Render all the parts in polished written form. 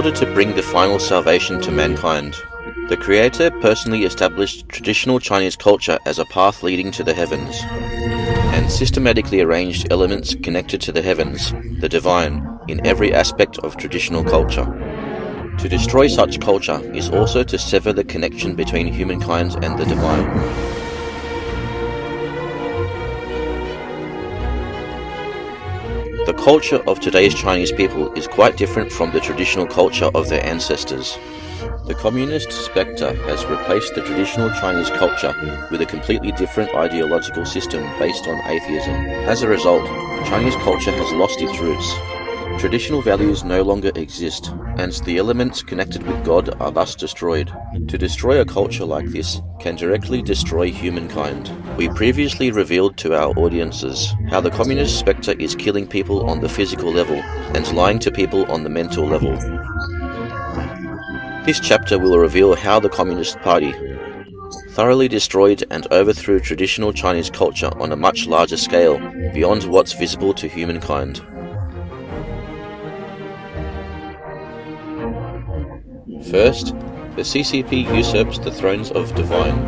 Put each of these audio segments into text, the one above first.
order to bring the final salvation to mankind, the Creator personally established traditional Chinese culture as a path leading to the heavens, and systematically arranged elements connected to the heavens, the divine, in every aspect of traditional culture. To destroy such culture is also to sever the connection between humankind and the divine. The culture of today's Chinese people is quite different from the traditional culture of their ancestors. The communist Specter has replaced the traditional Chinese culture with a completely different ideological system based on atheism. As a result, Chinese culture has lost its roots. Traditional values no longer exist, and the elements connected with God are thus destroyed. To destroy a culture like this can directly destroy humankind. We previously revealed to our audiences how the communist Specter is killing people on the physical level and lying to people on the mental level. This chapter will reveal how the Communist Party thoroughly destroyed and overthrew traditional Chinese culture on a much larger scale, beyond what's visible to humankind. First, the CCP usurps the thrones of divine.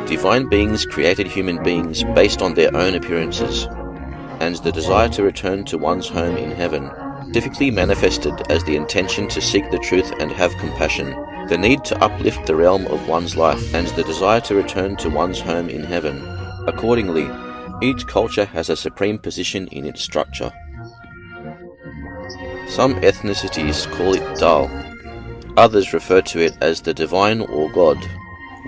Divine beings created human beings based on their own appearances, and the desire to return to one's home in heaven, typically manifested as the intention to seek the truth and have compassion, the need to uplift the realm of one's life, and the desire to return to one's home in heaven. Accordingly, each culture has a supreme position in its structure. Some ethnicities call it Dao. Others refer to it as the divine or God.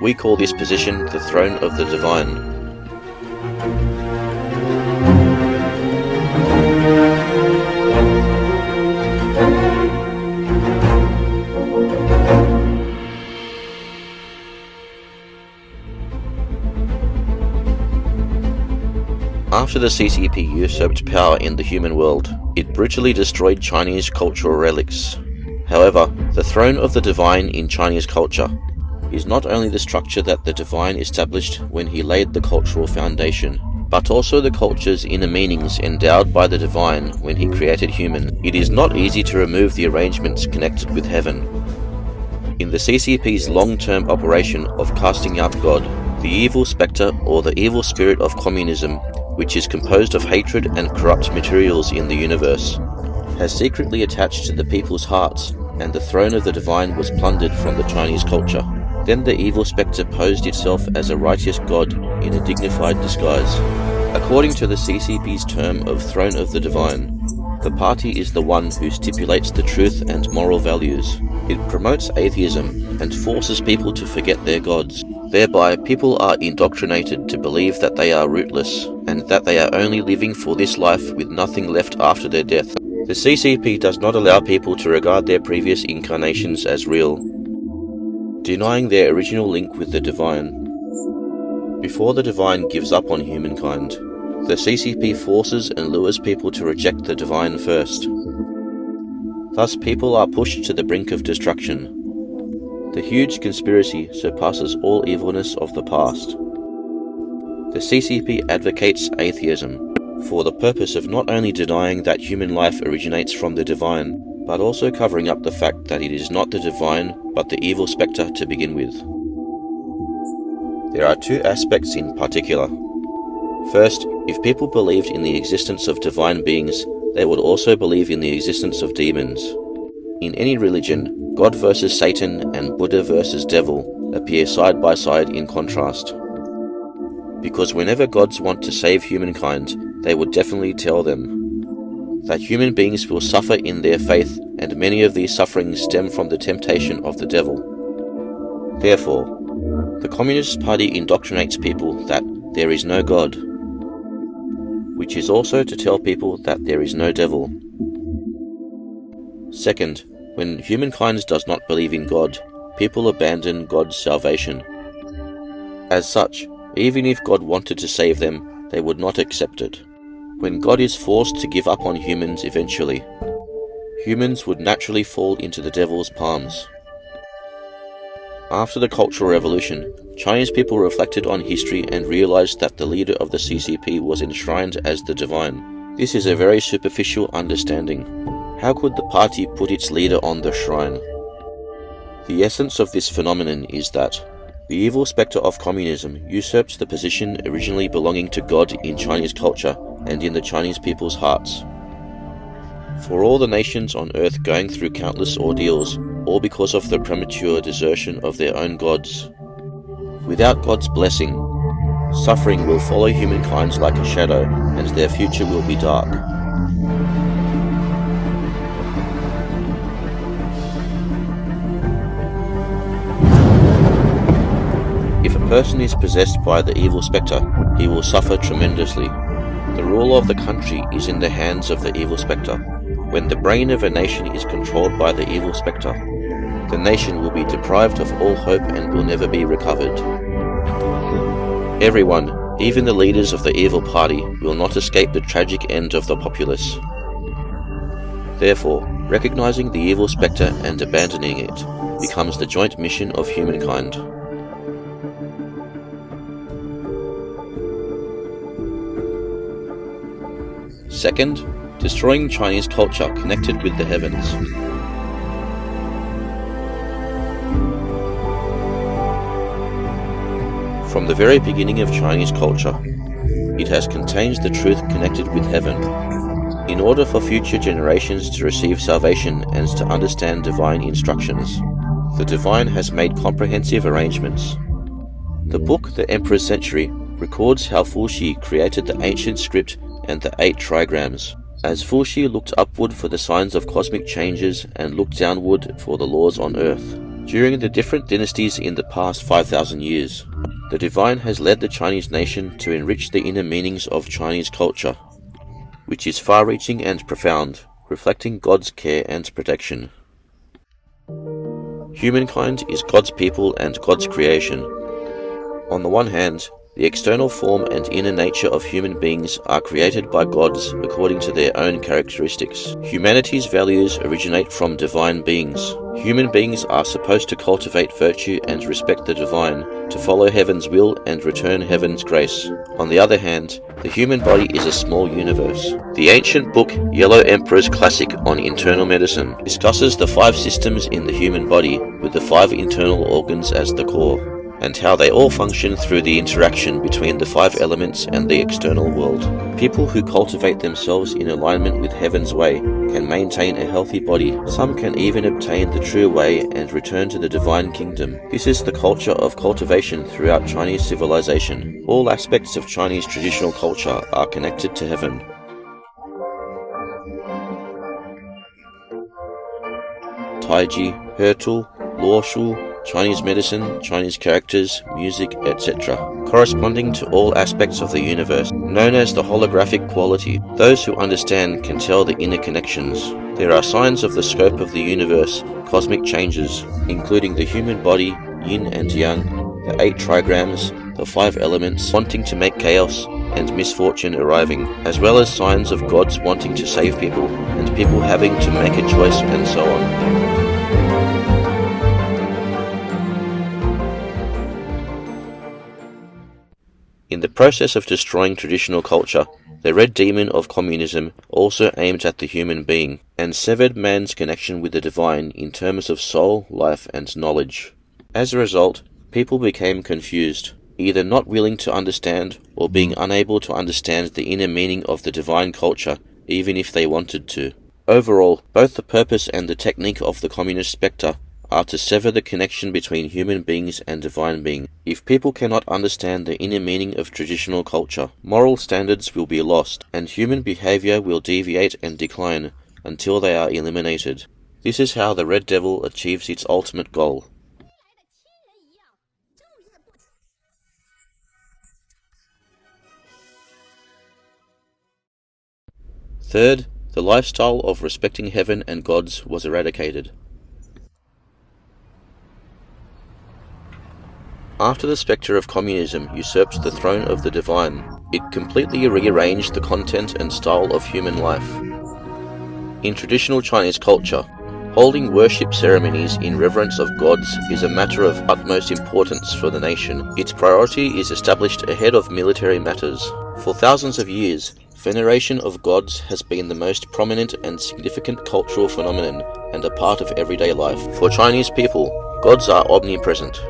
We call this position the throne of the divine. After the CCP usurped power in the human world, it brutally destroyed Chinese cultural relics. However, the throne of the divine in Chinese culture is not only the structure that the divine established when he laid the cultural foundation, but also the culture's inner meanings endowed by the divine when he created humans. It is not easy to remove the arrangements connected with heaven. In the CCP's long-term operation of casting out God, the evil spectre or the evil spirit of communism, which is composed of hatred and corrupt materials in the universe, has secretly attached to the people's hearts, and the throne of the divine was plundered from the Chinese culture. Then the evil spectre posed itself as a righteous god in a dignified disguise. According to the CCP's term of throne of the divine, the party is the one who stipulates the truth and moral values. It promotes atheism and forces people to forget their gods. Thereby, people are indoctrinated to believe that they are rootless, and that they are only living for this life with nothing left after their death. The CCP does not allow people to regard their previous incarnations as real, denying their original link with the divine. Before the divine gives up on humankind, the CCP forces and lures people to reject the divine first. Thus, people are pushed to the brink of destruction. The huge conspiracy surpasses all evilness of the past. The CCP advocates atheism for the purpose of not only denying that human life originates from the divine, but also covering up the fact that it is not the divine but the evil spectre to begin with. There are two aspects in particular. First, if people believed in the existence of divine beings, they would also believe in the existence of demons. In any religion, God versus Satan and Buddha versus devil appear side by side in contrast. Because whenever gods want to save humankind, they would definitely tell them that human beings will suffer in their faith, and many of these sufferings stem from the temptation of the devil. Therefore, the Communist Party indoctrinates people that there is no God, which is also to tell people that there is no devil. Second, when humankind does not believe in God, people abandon God's salvation. As such, even if God wanted to save them, they would not accept it. When God is forced to give up on humans eventually, humans would naturally fall into the devil's palms. After the Cultural Revolution, Chinese people reflected on history and realized that the leader of the CCP was enshrined as the divine. This is a very superficial understanding. How could the party put its leader on the shrine? The essence of this phenomenon is that the evil specter of communism usurps the position originally belonging to God in Chinese culture and in the Chinese people's hearts. For all the nations on earth going through countless ordeals, all because of the premature desertion of their own gods. Without God's blessing, suffering will follow humankind like a shadow, and their future will be dark. If a person is possessed by the evil spectre, he will suffer tremendously. The rule of the country is in the hands of the evil spectre. When the brain of a nation is controlled by the evil spectre, the nation will be deprived of all hope and will never be recovered. Everyone, even the leaders of the evil party, will not escape the tragic end of the populace. Therefore, recognizing the evil spectre and abandoning it becomes the joint mission of humankind. Second, destroying Chinese culture connected with the heavens. From the very beginning of Chinese culture, it has contained the truth connected with heaven. In order for future generations to receive salvation and to understand divine instructions, the divine has made comprehensive arrangements. The book The Emperor's Century records how Fuxi created the ancient script and the 8 trigrams. As Fuxi looked upward for the signs of cosmic changes and looked downward for the laws on earth. During the different dynasties in the past 5,000 years, the divine has led the Chinese nation to enrich the inner meanings of Chinese culture, which is far-reaching and profound, reflecting God's care and protection. Humankind is God's people and God's creation. On the one hand, the external form and inner nature of human beings are created by gods according to their own characteristics. Humanity's values originate from divine beings. Human beings are supposed to cultivate virtue and respect the divine, to follow heaven's will and return heaven's grace. On the other hand, the human body is a small universe. The ancient book Yellow Emperor's Classic on Internal Medicine discusses the 5 systems in the human body with the 5 internal organs as the core, and how they all function through the interaction between the 5 elements and the external world. People who cultivate themselves in alignment with heaven's way can maintain a healthy body. Some can even obtain the true way and return to the divine kingdom. This is the culture of cultivation throughout Chinese civilization. All aspects of Chinese traditional culture are connected to heaven. Taiji, Hertul, Luoshu, Chinese medicine, Chinese characters, music, etc., corresponding to all aspects of the universe, known as the holographic quality. Those who understand can tell the inner connections. There are signs of the scope of the universe, cosmic changes, including the human body, yin and yang, the 8 trigrams, the 5 elements, wanting to make chaos, and misfortune arriving, as well as signs of gods wanting to save people, and people having to make a choice, and so on. In the process of destroying traditional culture, the Red Demon of communism also aimed at the human being, and severed man's connection with the divine in terms of soul, life, and knowledge. As a result, people became confused, either not willing to understand or being unable to understand the inner meaning of the divine culture, even if they wanted to. Overall, both the purpose and the technique of the communist spectre are to sever the connection between human beings and divine beings. If people cannot understand the inner meaning of traditional culture, moral standards will be lost, and human behavior will deviate and decline until they are eliminated. This is how the Red Devil achieves its ultimate goal. Third, the lifestyle of respecting heaven and gods was eradicated. After the spectre of communism usurped the throne of the divine, it completely rearranged the content and style of human life. In traditional Chinese culture, Holding worship ceremonies in reverence of gods is a matter of utmost importance for the nation. Its priority is established ahead of military matters. For thousands of years, veneration of gods has been the most prominent and significant cultural phenomenon and a part of everyday life. For Chinese people, gods are omnipresent.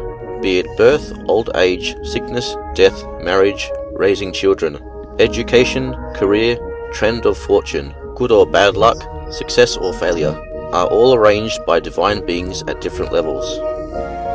Be it birth, old age, sickness, death, marriage, raising children, education, career, trend of fortune, good or bad luck, success or failure, are all arranged by divine beings at different levels.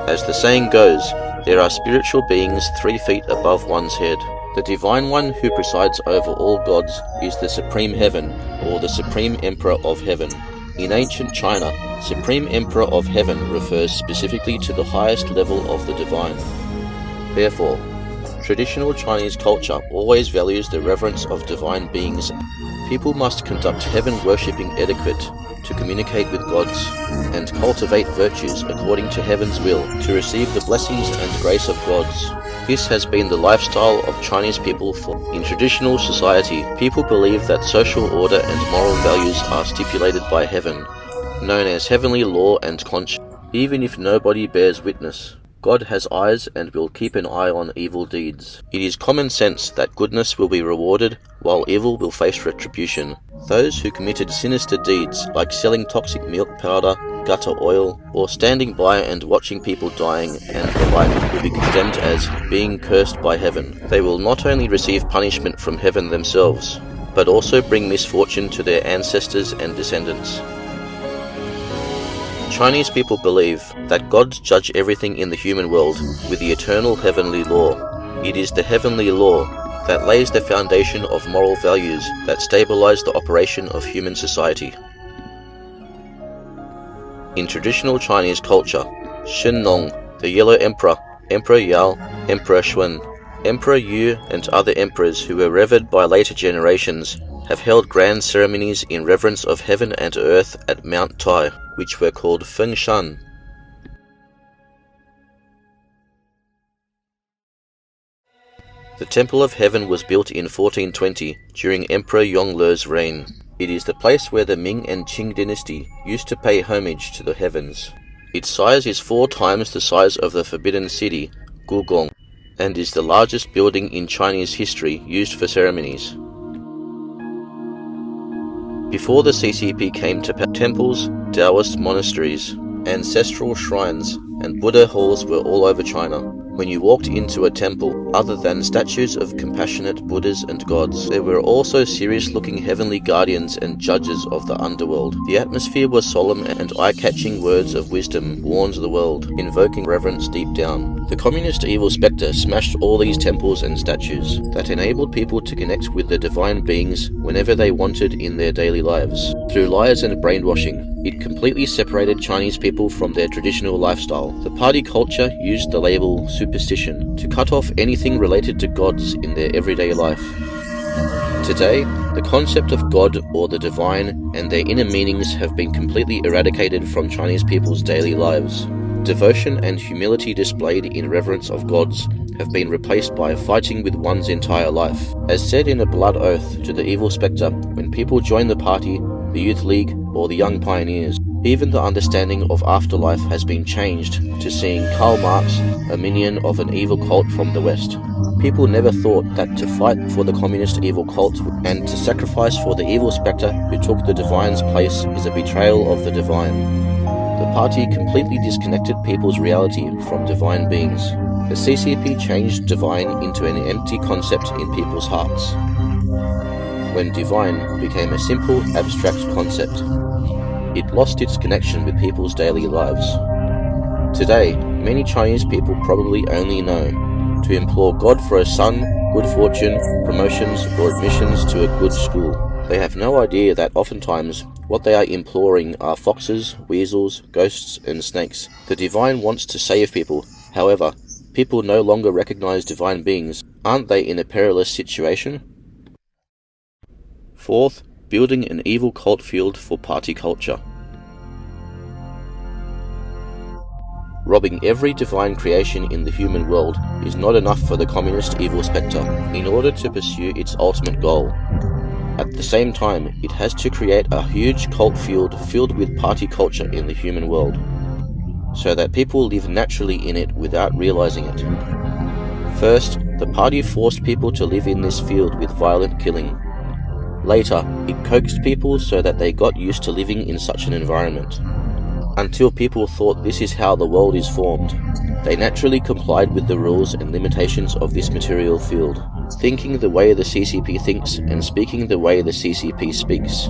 As the saying goes, there are spiritual beings 3 feet above one's head. The Divine One who presides over all gods is the Supreme Heaven, or the Supreme Emperor of Heaven. In ancient China, Supreme Emperor of Heaven refers specifically to the highest level of the divine. Therefore, traditional Chinese culture always values the reverence of divine beings. People must conduct heaven-worshipping etiquette to communicate with gods and cultivate virtues according to heaven's will to receive the blessings and grace of gods. This has been the lifestyle of Chinese people in traditional society. People believe that social order and moral values are stipulated by heaven, known as heavenly law and conscience. Even if nobody bears witness, God has eyes and will keep an eye on evil deeds. It is common sense that goodness will be rewarded while evil will face retribution. Those who committed sinister deeds like selling toxic milk powder, gutter oil, or standing by and watching people dying and the like will be condemned as being cursed by heaven. They will not only receive punishment from heaven themselves, but also bring misfortune to their ancestors and descendants. Chinese people believe that gods judge everything in the human world with the eternal heavenly law. It is the heavenly law that lays the foundation of moral values that stabilize the operation of human society. In traditional Chinese culture, Shen Nong, the Yellow Emperor, Emperor Yao, Emperor Shun, Emperor Yu, and other emperors who were revered by later generations have held grand ceremonies in reverence of heaven and earth at Mount Tai, which were called Feng Shan. The Temple of Heaven was built in 1420 during Emperor Yongle's reign. It is the place where the Ming and Qing dynasty used to pay homage to the heavens. Its size is 4 times the size of the Forbidden City, Gugong, and is the largest building in Chinese history used for ceremonies. Before the CCP came to temples, Taoist monasteries, ancestral shrines, and Buddha halls were all over China. When you walked into a temple, other than statues of compassionate Buddhas and gods, there were also serious-looking heavenly guardians and judges of the underworld. The atmosphere was solemn and eye-catching words of wisdom warned the world, invoking reverence deep down. The communist evil Specter smashed all these temples and statues that enabled people to connect with the divine beings whenever they wanted in their daily lives. Through lies and brainwashing, it completely separated Chinese people from their traditional lifestyle. The party culture used the label superstition to cut off anything related to gods in their everyday life. Today, the concept of God or the divine and their inner meanings have been completely eradicated from Chinese people's daily lives. Devotion and humility displayed in reverence of gods have been replaced by fighting with one's entire life. As said in a blood oath to the evil Spectre, when people join the party, the Youth League, or the Young Pioneers, even the understanding of afterlife has been changed to seeing Karl Marx a minion of an evil cult from the West. People never thought that to fight for the communist evil cult and to sacrifice for the evil Spectre who took the divine's place is a betrayal of the divine. The party completely disconnected people's reality from divine beings. The CCP changed divine into an empty concept in people's hearts, when divine became a simple, abstract concept. It lost its connection with people's daily lives. Today, many Chinese people probably only know to implore God for a son, good fortune, promotions, or admissions to a good school. They have no idea that oftentimes what they are imploring are foxes, weasels, ghosts, and snakes. The divine wants to save people. However, people no longer recognize divine beings. Aren't they in a perilous situation? Fourth, building an evil cult field for party culture. Robbing every divine creation in the human world is not enough for the communist evil Spectre in order to pursue its ultimate goal. At the same time, it has to create a huge cult field filled with party culture in the human world, so that people live naturally in it without realizing it. First, the party forced people to live in this field with violent killing. Later, it coaxed people so that they got used to living in such an environment. Until people thought this is how the world is formed, they naturally complied with the rules and limitations of this material field, thinking the way the CCP thinks and speaking the way the CCP speaks.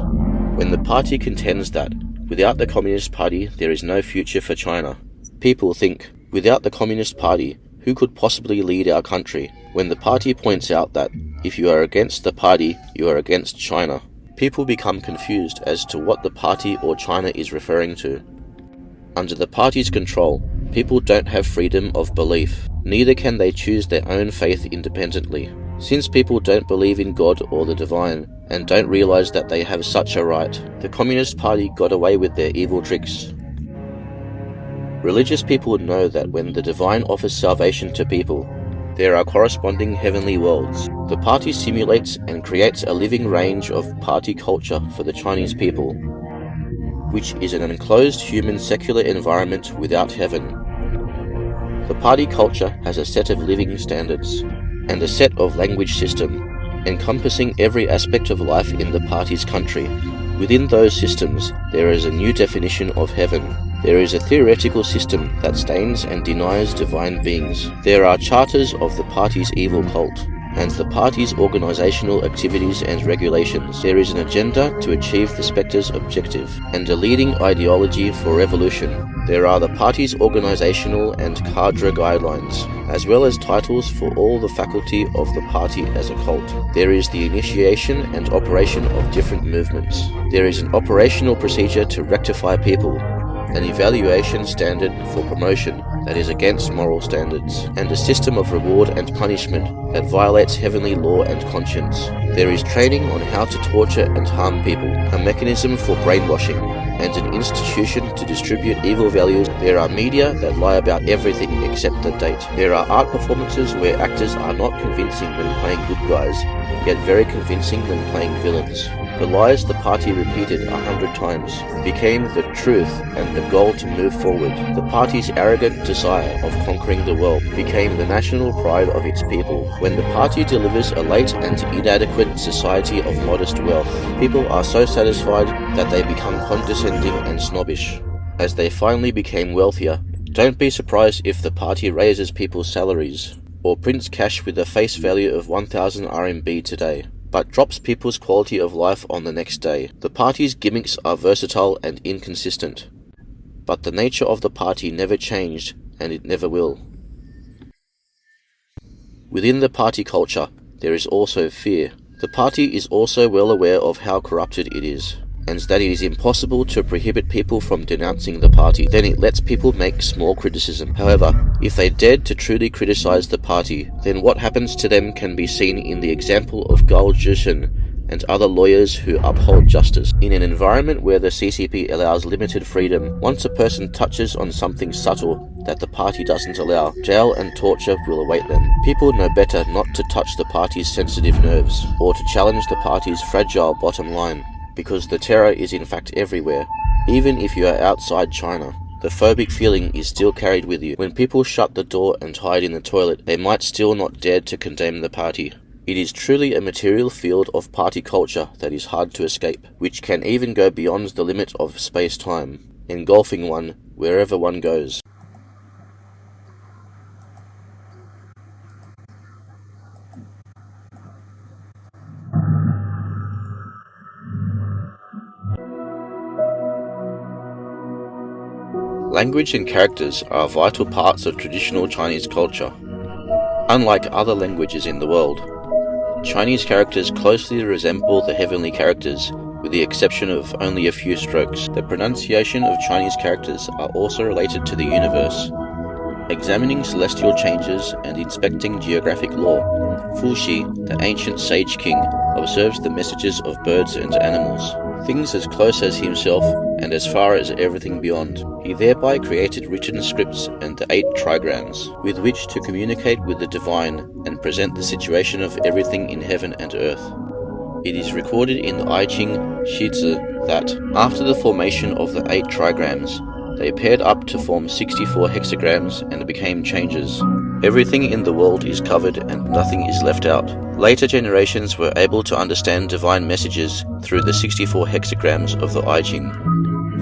When the party contends that, without the Communist Party, there is no future for China, people think, without the Communist Party, who could possibly lead our country? When the party points out that, if you are against the party, you are against China, people become confused as to what the party or China is referring to. Under the party's control, people don't have freedom of belief, neither can they choose their own faith independently. Since people don't believe in God or the divine, and don't realize that they have such a right, the Communist Party got away with their evil tricks. Religious people know that when the divine offers salvation to people, there are corresponding heavenly worlds. The party simulates and creates a living range of party culture for the Chinese people, which is an enclosed human secular environment without heaven. The party culture has a set of living standards, and a set of language system, encompassing every aspect of life in the party's country. Within those systems, there is a new definition of heaven. There is a theoretical system that stains and denies divine beings. There are charters of the party's evil cult, and the party's organizational activities and regulations. There is an agenda to achieve the Specter's objective, and a leading ideology for revolution. There are the party's organizational and cadre guidelines, as well as titles for all the faculty of the party as a cult. There is the initiation and operation of different movements. There is an operational procedure to rectify people, an evaluation standard for promotion that is against moral standards, and a system of reward and punishment that violates heavenly law and conscience. There is training on how to torture and harm people, a mechanism for brainwashing, and an institution to distribute evil values. There are media that lie about everything except the date. There are art performances where actors are not convincing when playing good guys, yet very convincing when playing villains. The lies the party repeated 100 times became the truth and the goal to move forward. The party's arrogant desire of conquering the world became the national pride of its people. When the party delivers a late and inadequate society of modest wealth, people are so satisfied that they become condescending and snobbish. As they finally became wealthier, don't be surprised if the party raises people's salaries, or prints cash with a face value of 1,000 RMB today, but drops people's quality of life on the next day. The party's gimmicks are versatile and inconsistent, but the nature of the party never changed, and it never will. Within the party culture, there is also fear. The party is also well aware of how corrupted it is, and that it is impossible to prohibit people from denouncing the party. Then it lets people make small criticism. However, if they dared to truly criticize the party, then what happens to them can be seen in the example of Gao Zhishen and other lawyers who uphold justice. In an environment where the CCP allows limited freedom, once a person touches on something subtle that the party doesn't allow, jail and torture will await them. People know better not to touch the party's sensitive nerves, or to challenge the party's fragile bottom line, because the terror is in fact everywhere. Even if you are outside China, the phobic feeling is still carried with you. When people shut the door and hide in the toilet, they might still not dare to condemn the party. It is truly a material field of party culture that is hard to escape, which can even go beyond the limit of space-time, engulfing one wherever one goes. Language and characters are vital parts of traditional Chinese culture. Unlike other languages in the world, Chinese characters closely resemble the heavenly characters, with the exception of only a few strokes. The pronunciation of Chinese characters are also related to the universe. Examining celestial changes and inspecting geographic law, Fuxi, the ancient sage king, observes the messages of birds and animals, things as close as himself and as far as everything beyond. He thereby created written scripts and the 8 trigrams, with which to communicate with the divine and present the situation of everything in heaven and earth. It is recorded in the I Ching Shizi that, after the formation of the 8 trigrams, they paired up to form 64 hexagrams and became changes. Everything in the world is covered and nothing is left out. Later generations were able to understand divine messages through the 64 hexagrams of the I Ching.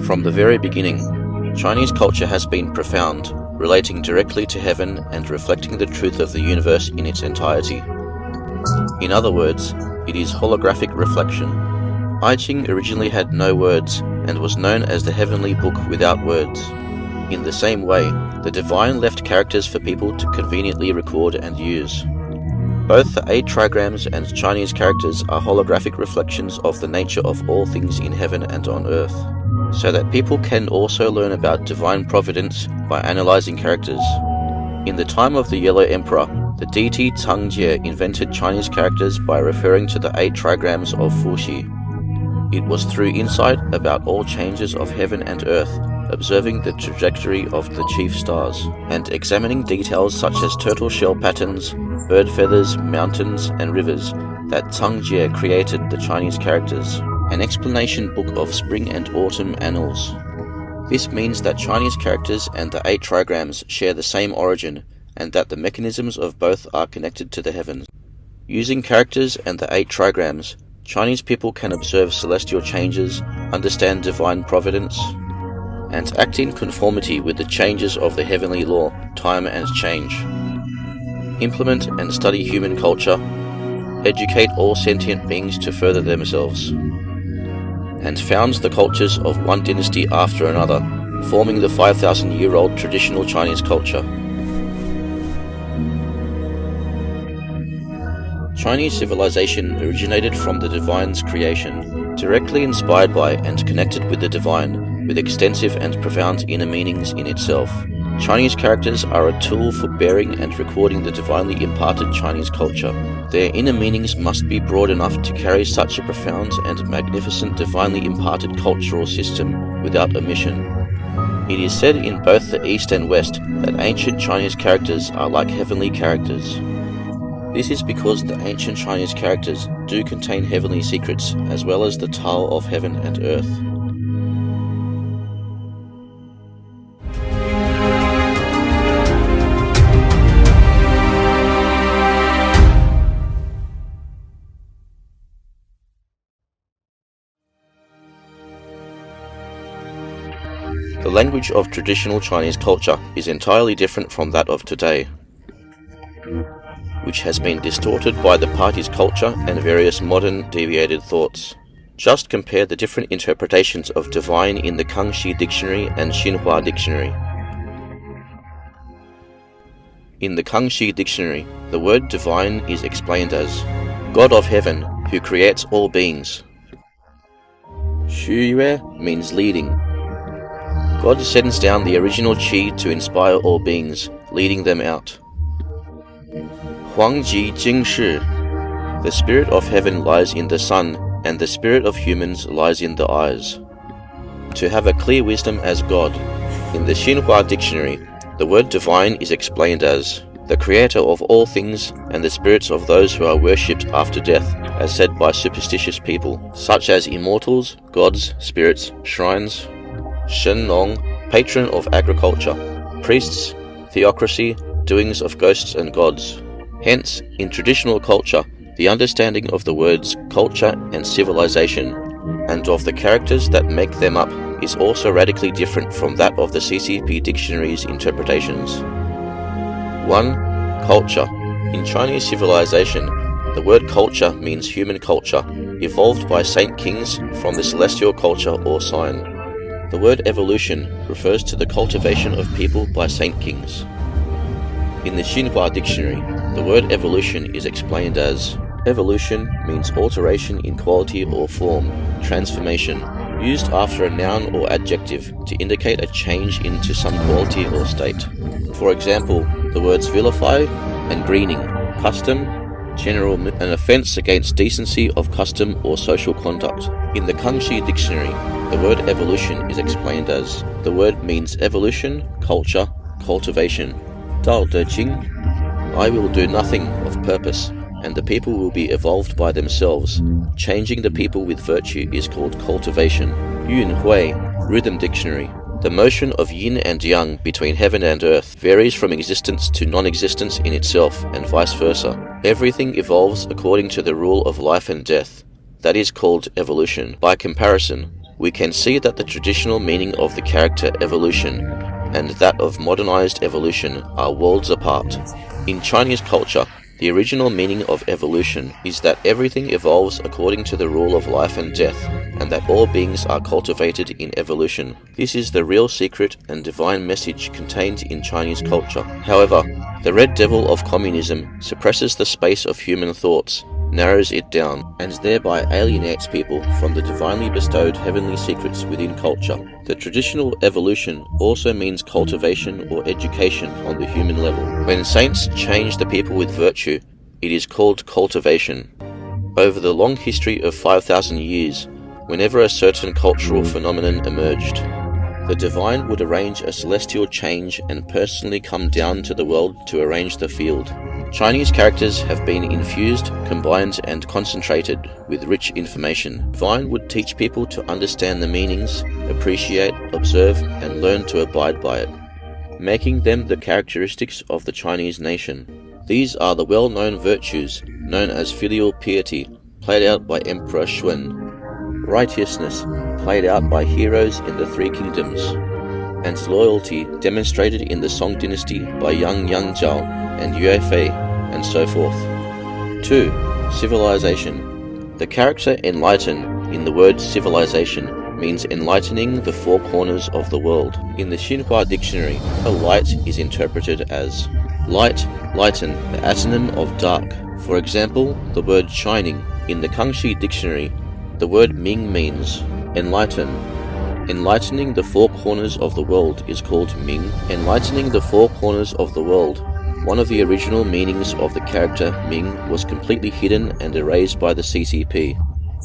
From the very beginning, Chinese culture has been profound, relating directly to heaven and reflecting the truth of the universe in its entirety. In other words, it is holographic reflection. I Ching originally had no words and was known as the heavenly book without words. In the same way, the divine left characters for people to conveniently record and use. Both the 8 trigrams and Chinese characters are holographic reflections of the nature of all things in heaven and on earth, so that people can also learn about divine providence by analyzing characters. In the time of the Yellow Emperor, the deity Cangjie invented Chinese characters by referring to the 8 trigrams of Fuxi. It was through insight about all changes of heaven and earth, observing the trajectory of the chief stars, and examining details such as turtle shell patterns, bird feathers, mountains, and rivers, that Cangjie created the Chinese characters, an explanation book of spring and autumn annals. This means that Chinese characters and the 8 trigrams share the same origin, and that the mechanisms of both are connected to the heavens. Using characters and the 8 trigrams, Chinese people can observe celestial changes, understand divine providence, and act in conformity with the changes of the heavenly law, time and change. Implement and study human culture, educate all sentient beings to further themselves, and founds the cultures of one dynasty after another, forming the 5,000-year-old traditional Chinese culture. Chinese civilization originated from the divine's creation, directly inspired by and connected with the divine, with extensive and profound inner meanings in itself. Chinese characters are a tool for bearing and recording the divinely imparted Chinese culture. Their inner meanings must be broad enough to carry such a profound and magnificent divinely imparted cultural system without omission. It is said in both the East and West that ancient Chinese characters are like heavenly characters. This is because the ancient Chinese characters do contain heavenly secrets, as well as the Tao of heaven and earth. The language of traditional Chinese culture is entirely different from that of today, which has been distorted by the party's culture and various modern deviated thoughts. Just compare the different interpretations of divine in the Kangxi Dictionary and Xinhua Dictionary. In the Kangxi Dictionary, the word divine is explained as God of heaven, who creates all beings. Xu Yue means leading. God sends down the original qi to inspire all beings, leading them out. Huangji Jingshi, the spirit of heaven lies in the sun, and the spirit of humans lies in the eyes. To have a clear wisdom as God. In the Xinhua Dictionary, the word divine is explained as the creator of all things and the spirits of those who are worshipped after death, as said by superstitious people, such as immortals, gods, spirits, shrines, Shenlong, patron of agriculture, priests, theocracy, doings of ghosts and gods. Hence, in traditional culture, the understanding of the words culture and civilization, and of the characters that make them up, is also radically different from that of the CCP Dictionary's interpretations. 1. Culture. In Chinese civilization, the word culture means human culture, evolved by saint kings from the celestial culture or sign. The word evolution refers to the cultivation of people by saint kings. In the Xinhua Dictionary, the word evolution is explained as evolution means alteration in quality or form, transformation, used after a noun or adjective to indicate a change into some quality or state. For example, the words vilify and greening, custom, general, an offense against decency of custom or social conduct. In the Kangxi Dictionary, the word evolution is explained as the word means evolution, culture, cultivation. Dao De Jing, I will do nothing of purpose. and the people will be evolved by themselves. Changing the people with virtue is called cultivation. Yun Hui, Rhythm Dictionary. The motion of yin and yang between heaven and earth varies from existence to non-existence in itself, and vice versa. Everything evolves according to the rule of life and death. That is called evolution. By comparison, we can see that the traditional meaning of the character evolution and that of modernized evolution are worlds apart. In Chinese culture, the original meaning of evolution is that everything evolves according to the rule of life and death, and that all beings are cultivated in evolution. This is the real secret and divine message contained in Chinese culture. However, the red devil of communism suppresses the space of human thoughts, narrows it down, and thereby alienates people from the divinely bestowed heavenly secrets within culture. The traditional evolution also means cultivation or education on the human level. When saints change the people with virtue, it is called cultivation. Over the long history of 5,000 years, whenever a certain cultural phenomenon emerged, the divine would arrange a celestial change and personally come down to the world to arrange the field. Chinese characters have been infused, combined, and concentrated with rich information. Divine would teach people to understand the meanings, appreciate, observe, and learn to abide by it, making them the characteristics of the Chinese nation. These are the well-known virtues known as filial piety, played out by Emperor Shun, righteousness, played out by heroes in the Three Kingdoms, and loyalty demonstrated in the Song dynasty by Yang Yangzhao and Yue Fei, and so forth. 2. Civilization. The character enlighten in the word civilization means enlightening the four corners of the world. In the Xinhua dictionary, a light is interpreted as light, lighten, the antonym of dark. For example, the word shining. In the Kangxi dictionary, the word Ming means enlighten. Enlightening the four corners of the world is called Ming. Enlightening the four corners of the world. One of the original meanings of the character Ming was completely hidden and erased by the CCP.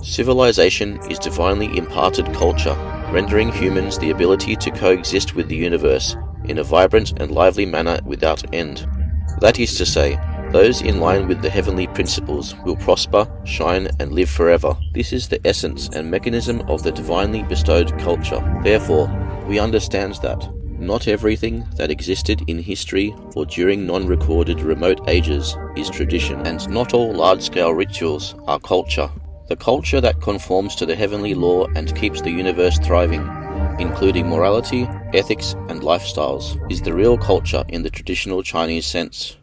Civilization is divinely imparted culture, rendering humans the ability to coexist with the universe in a vibrant and lively manner without end. That is to say, those in line with the heavenly principles will prosper, shine, and live forever. This is the essence and mechanism of the divinely bestowed culture. Therefore, we understand that not everything that existed in history or during non-recorded remote ages is tradition, and not all large-scale rituals are culture. The culture that conforms to the heavenly law and keeps the universe thriving, including morality, ethics, and lifestyles, is the real culture in the traditional Chinese sense.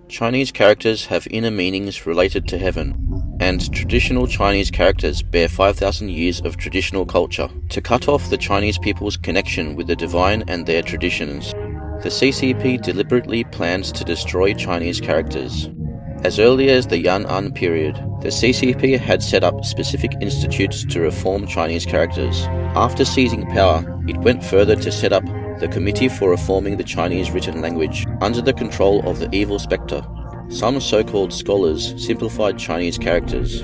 Chinese characters have inner meanings related to heaven, and traditional Chinese characters bear 5,000 years of traditional culture. To cut off the Chinese people's connection with the divine and their traditions, the CCP deliberately plans to destroy Chinese characters. As early as the Yan'an period, the CCP had set up specific institutes to reform Chinese characters. After seizing power, it went further to set up the Committee for Reforming the Chinese Written Language, under the control of the evil Specter. Some so-called scholars simplified Chinese characters,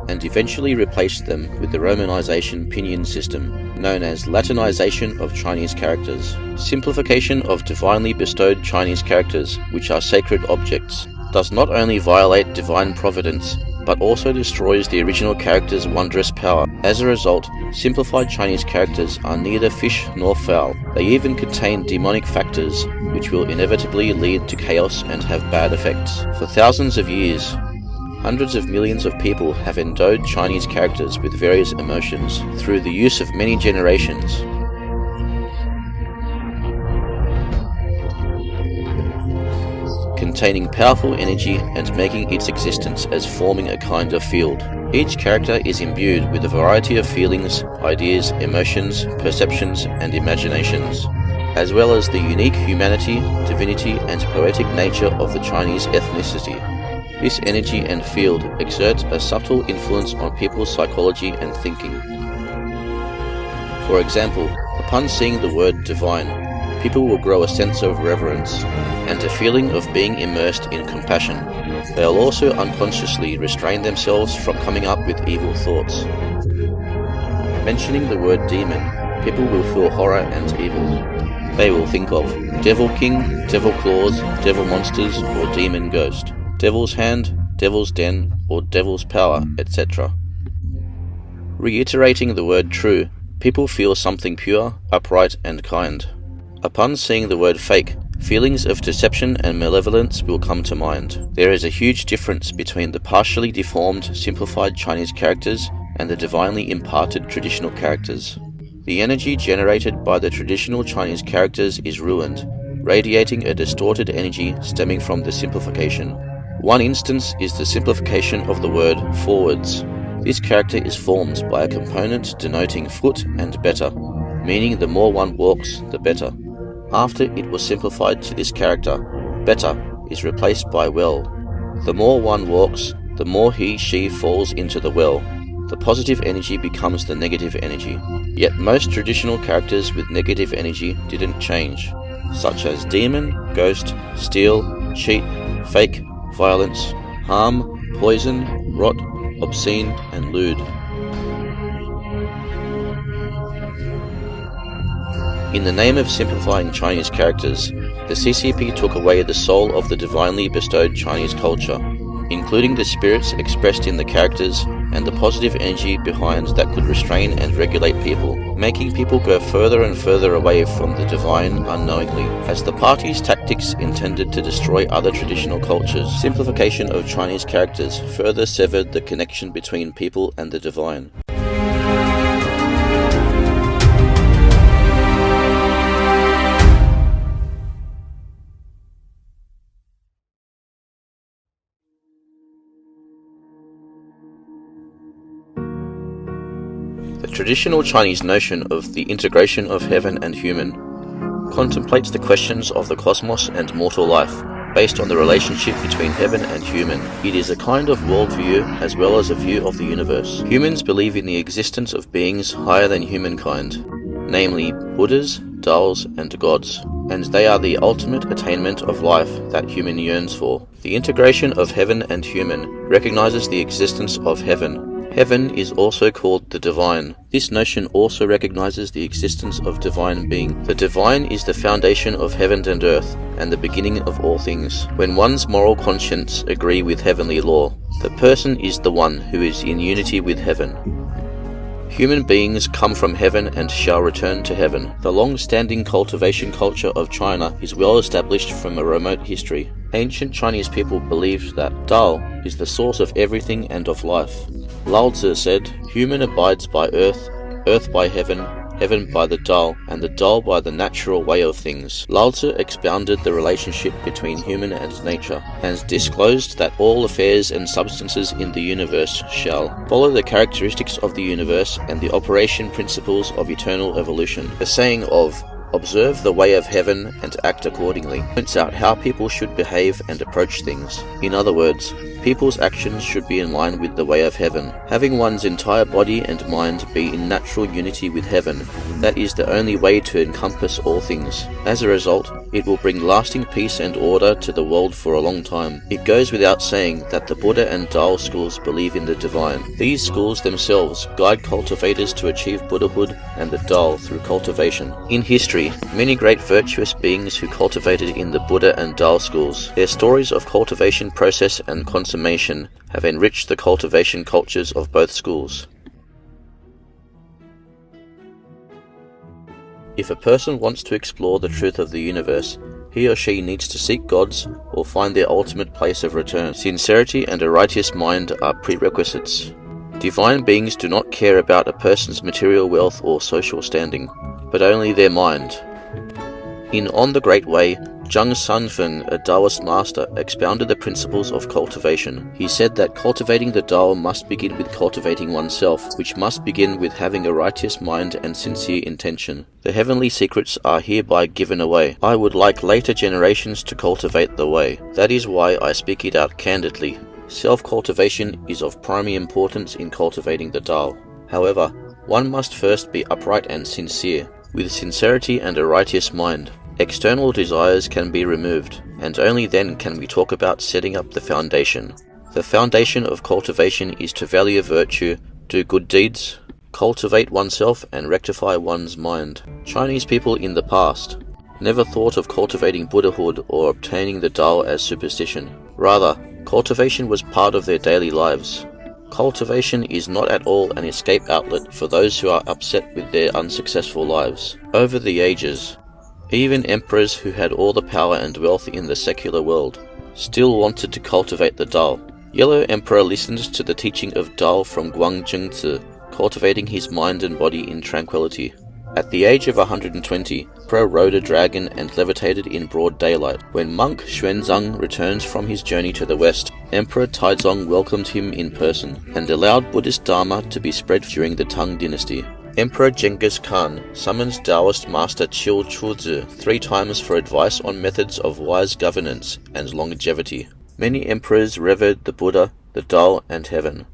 and eventually replaced them with the Romanization pinyin system, known as Latinization of Chinese characters. Simplification of divinely bestowed Chinese characters, which are sacred objects, does not only violate divine providence, but also destroys the original character's wondrous power. As a result, simplified Chinese characters are neither fish nor fowl. They even contain demonic factors, which will inevitably lead to chaos and have bad effects. For thousands of years, hundreds of millions of people have endowed Chinese characters with various emotions through the use of many generations. Containing powerful energy and making its existence as forming a kind of field. Each character is imbued with a variety of feelings, ideas, emotions, perceptions, and imaginations, as well as the unique humanity, divinity, and poetic nature of the Chinese ethnicity. This energy and field exerts a subtle influence on people's psychology and thinking. For example, upon seeing the word divine, people will grow a sense of reverence and a feeling of being immersed in compassion. They'll also unconsciously restrain themselves from coming up with evil thoughts. Mentioning the word demon, people will feel horror and evil. They will think of Devil King, Devil Claws, Devil Monsters, or Demon Ghost, Devil's Hand, Devil's Den, or Devil's Power, etc. Reiterating the word true, people feel something pure, upright, and kind. Upon seeing the word fake, feelings of deception and malevolence will come to mind. There is a huge difference between the partially deformed, simplified Chinese characters and the divinely imparted traditional characters. The energy generated by the traditional Chinese characters is ruined, radiating a distorted energy stemming from the simplification. One instance is the simplification of the word forwards. This character is formed by a component denoting foot and better, meaning the more one walks, the better. After it was simplified to this character, better is replaced by well. The more one walks, the more she falls into the well. The positive energy becomes the negative energy. Yet most traditional characters with negative energy didn't change, such as demon, ghost, steal, cheat, fake, violence, harm, poison, rot, obscene, and lewd. In the name of simplifying Chinese characters, the CCP took away the soul of the divinely bestowed Chinese culture, including the spirits expressed in the characters and the positive energy behind that could restrain and regulate people, making people go further and further away from the divine unknowingly, as the party's tactics intended to destroy other traditional cultures. Simplification of Chinese characters further severed the connection between people and the divine. The traditional Chinese notion of the integration of heaven and human contemplates the questions of the cosmos and mortal life, based on the relationship between heaven and human. It is a kind of worldview as well as a view of the universe. Humans believe in the existence of beings higher than humankind, namely Buddhas, Dals, and gods, and they are the ultimate attainment of life that human yearns for. The integration of heaven and human recognizes the existence of heaven. Heaven is also called the divine. This notion also recognizes the existence of divine being. The divine is the foundation of heaven and earth, and the beginning of all things. When one's moral conscience agree with heavenly law, the person is the one who is in unity with heaven. Human beings come from heaven and shall return to heaven. The long-standing cultivation culture of China is well established from a remote history. Ancient Chinese people believed that Tao is the source of everything and of life. Lao Tzu said, "Human abides by earth, earth by heaven, heaven by the Tao, and the Tao by the natural way of things." Lao Tzu expounded the relationship between human and nature, and disclosed that all affairs and substances in the universe shall follow the characteristics of the universe and the operation principles of eternal evolution. The saying of "Observe the way of heaven and act accordingly" points out how people should behave and approach things. In other words, people's actions should be in line with the way of heaven. Having one's entire body and mind be in natural unity with heaven, that is the only way to encompass all things. As a result, it will bring lasting peace and order to the world for a long time. It goes without saying that the Buddha and Tao schools believe in the divine. These schools themselves guide cultivators to achieve Buddhahood and the Tao through cultivation. In history, many great virtuous beings who cultivated in the Buddha and Tao schools, their stories of cultivation process and consummation have enriched the cultivation cultures of both schools. If a person wants to explore the truth of the universe, he or she needs to seek gods or find their ultimate place of return. Sincerity and a righteous mind are prerequisites. Divine beings do not care about a person's material wealth or social standing, but only their mind. In On the Great Way, Zhang Sanfeng, a Taoist master, expounded the principles of cultivation. He said that cultivating the Tao must begin with cultivating oneself, which must begin with having a righteous mind and sincere intention. The heavenly secrets are hereby given away. I would like later generations to cultivate the way. That is why I speak it out candidly. Self-cultivation is of primary importance in cultivating the Tao. However, one must first be upright and sincere, with sincerity and a righteous mind. External desires can be removed, and only then can we talk about setting up the foundation. The foundation of cultivation is to value virtue, do good deeds, cultivate oneself and rectify one's mind. Chinese people in the past never thought of cultivating Buddhahood or obtaining the Tao as superstition. Rather, cultivation was part of their daily lives. Cultivation is not at all an escape outlet for those who are upset with their unsuccessful lives. Over the ages, even emperors who had all the power and wealth in the secular world still wanted to cultivate the Tao. Yellow Emperor listened to the teaching of Tao from Guangzhengzi, cultivating his mind and body in tranquility. At the age of 120, Emperor rode a dragon and levitated in broad daylight. When monk Xuanzang returned from his journey to the west, Emperor Taizong welcomed him in person and allowed Buddhist Dharma to be spread during the Tang dynasty. Emperor Genghis Khan summoned Taoist master Qiu Chuzi 3 times for advice on methods of wise governance and longevity. Many emperors revered the Buddha, the Tao, and heaven.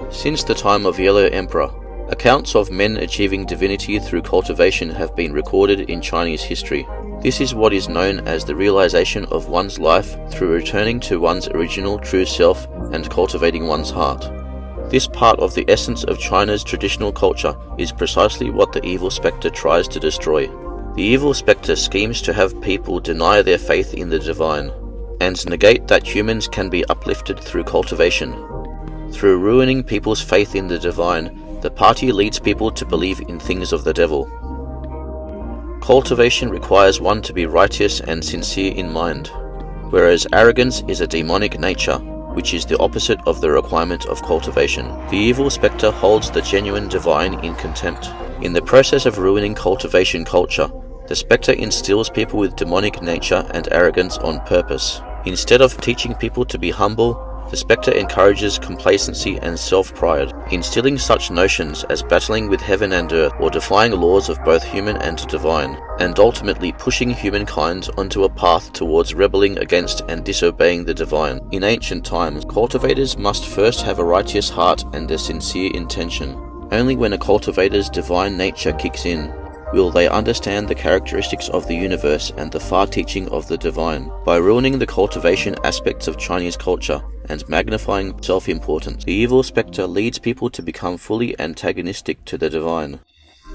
Since the time of Yellow Emperor, accounts of men achieving divinity through cultivation have been recorded in Chinese history. This is what is known as the realization of one's life through returning to one's original true self and cultivating one's heart. This part of the essence of China's traditional culture is precisely what the evil spectre tries to destroy. The evil spectre schemes to have people deny their faith in the divine and negate that humans can be uplifted through cultivation. Through ruining people's faith in the divine, the party leads people to believe in things of the devil. Cultivation requires one to be righteous and sincere in mind, whereas arrogance is a demonic nature, which is the opposite of the requirement of cultivation. The evil spectre holds the genuine divine in contempt. In the process of ruining cultivation culture, the spectre instills people with demonic nature and arrogance on purpose. Instead of teaching people to be humble, the spectre encourages complacency and self-pride, instilling such notions as battling with heaven and earth or defying laws of both human and divine, and ultimately pushing humankind onto a path towards rebelling against and disobeying the divine. In ancient times, cultivators must first have a righteous heart and a sincere intention. Only when a cultivator's divine nature kicks in will they understand the characteristics of the universe and the far teaching of the divine. By ruining the cultivation aspects of Chinese culture and magnifying self-importance, the evil spectre leads people to become fully antagonistic to the divine.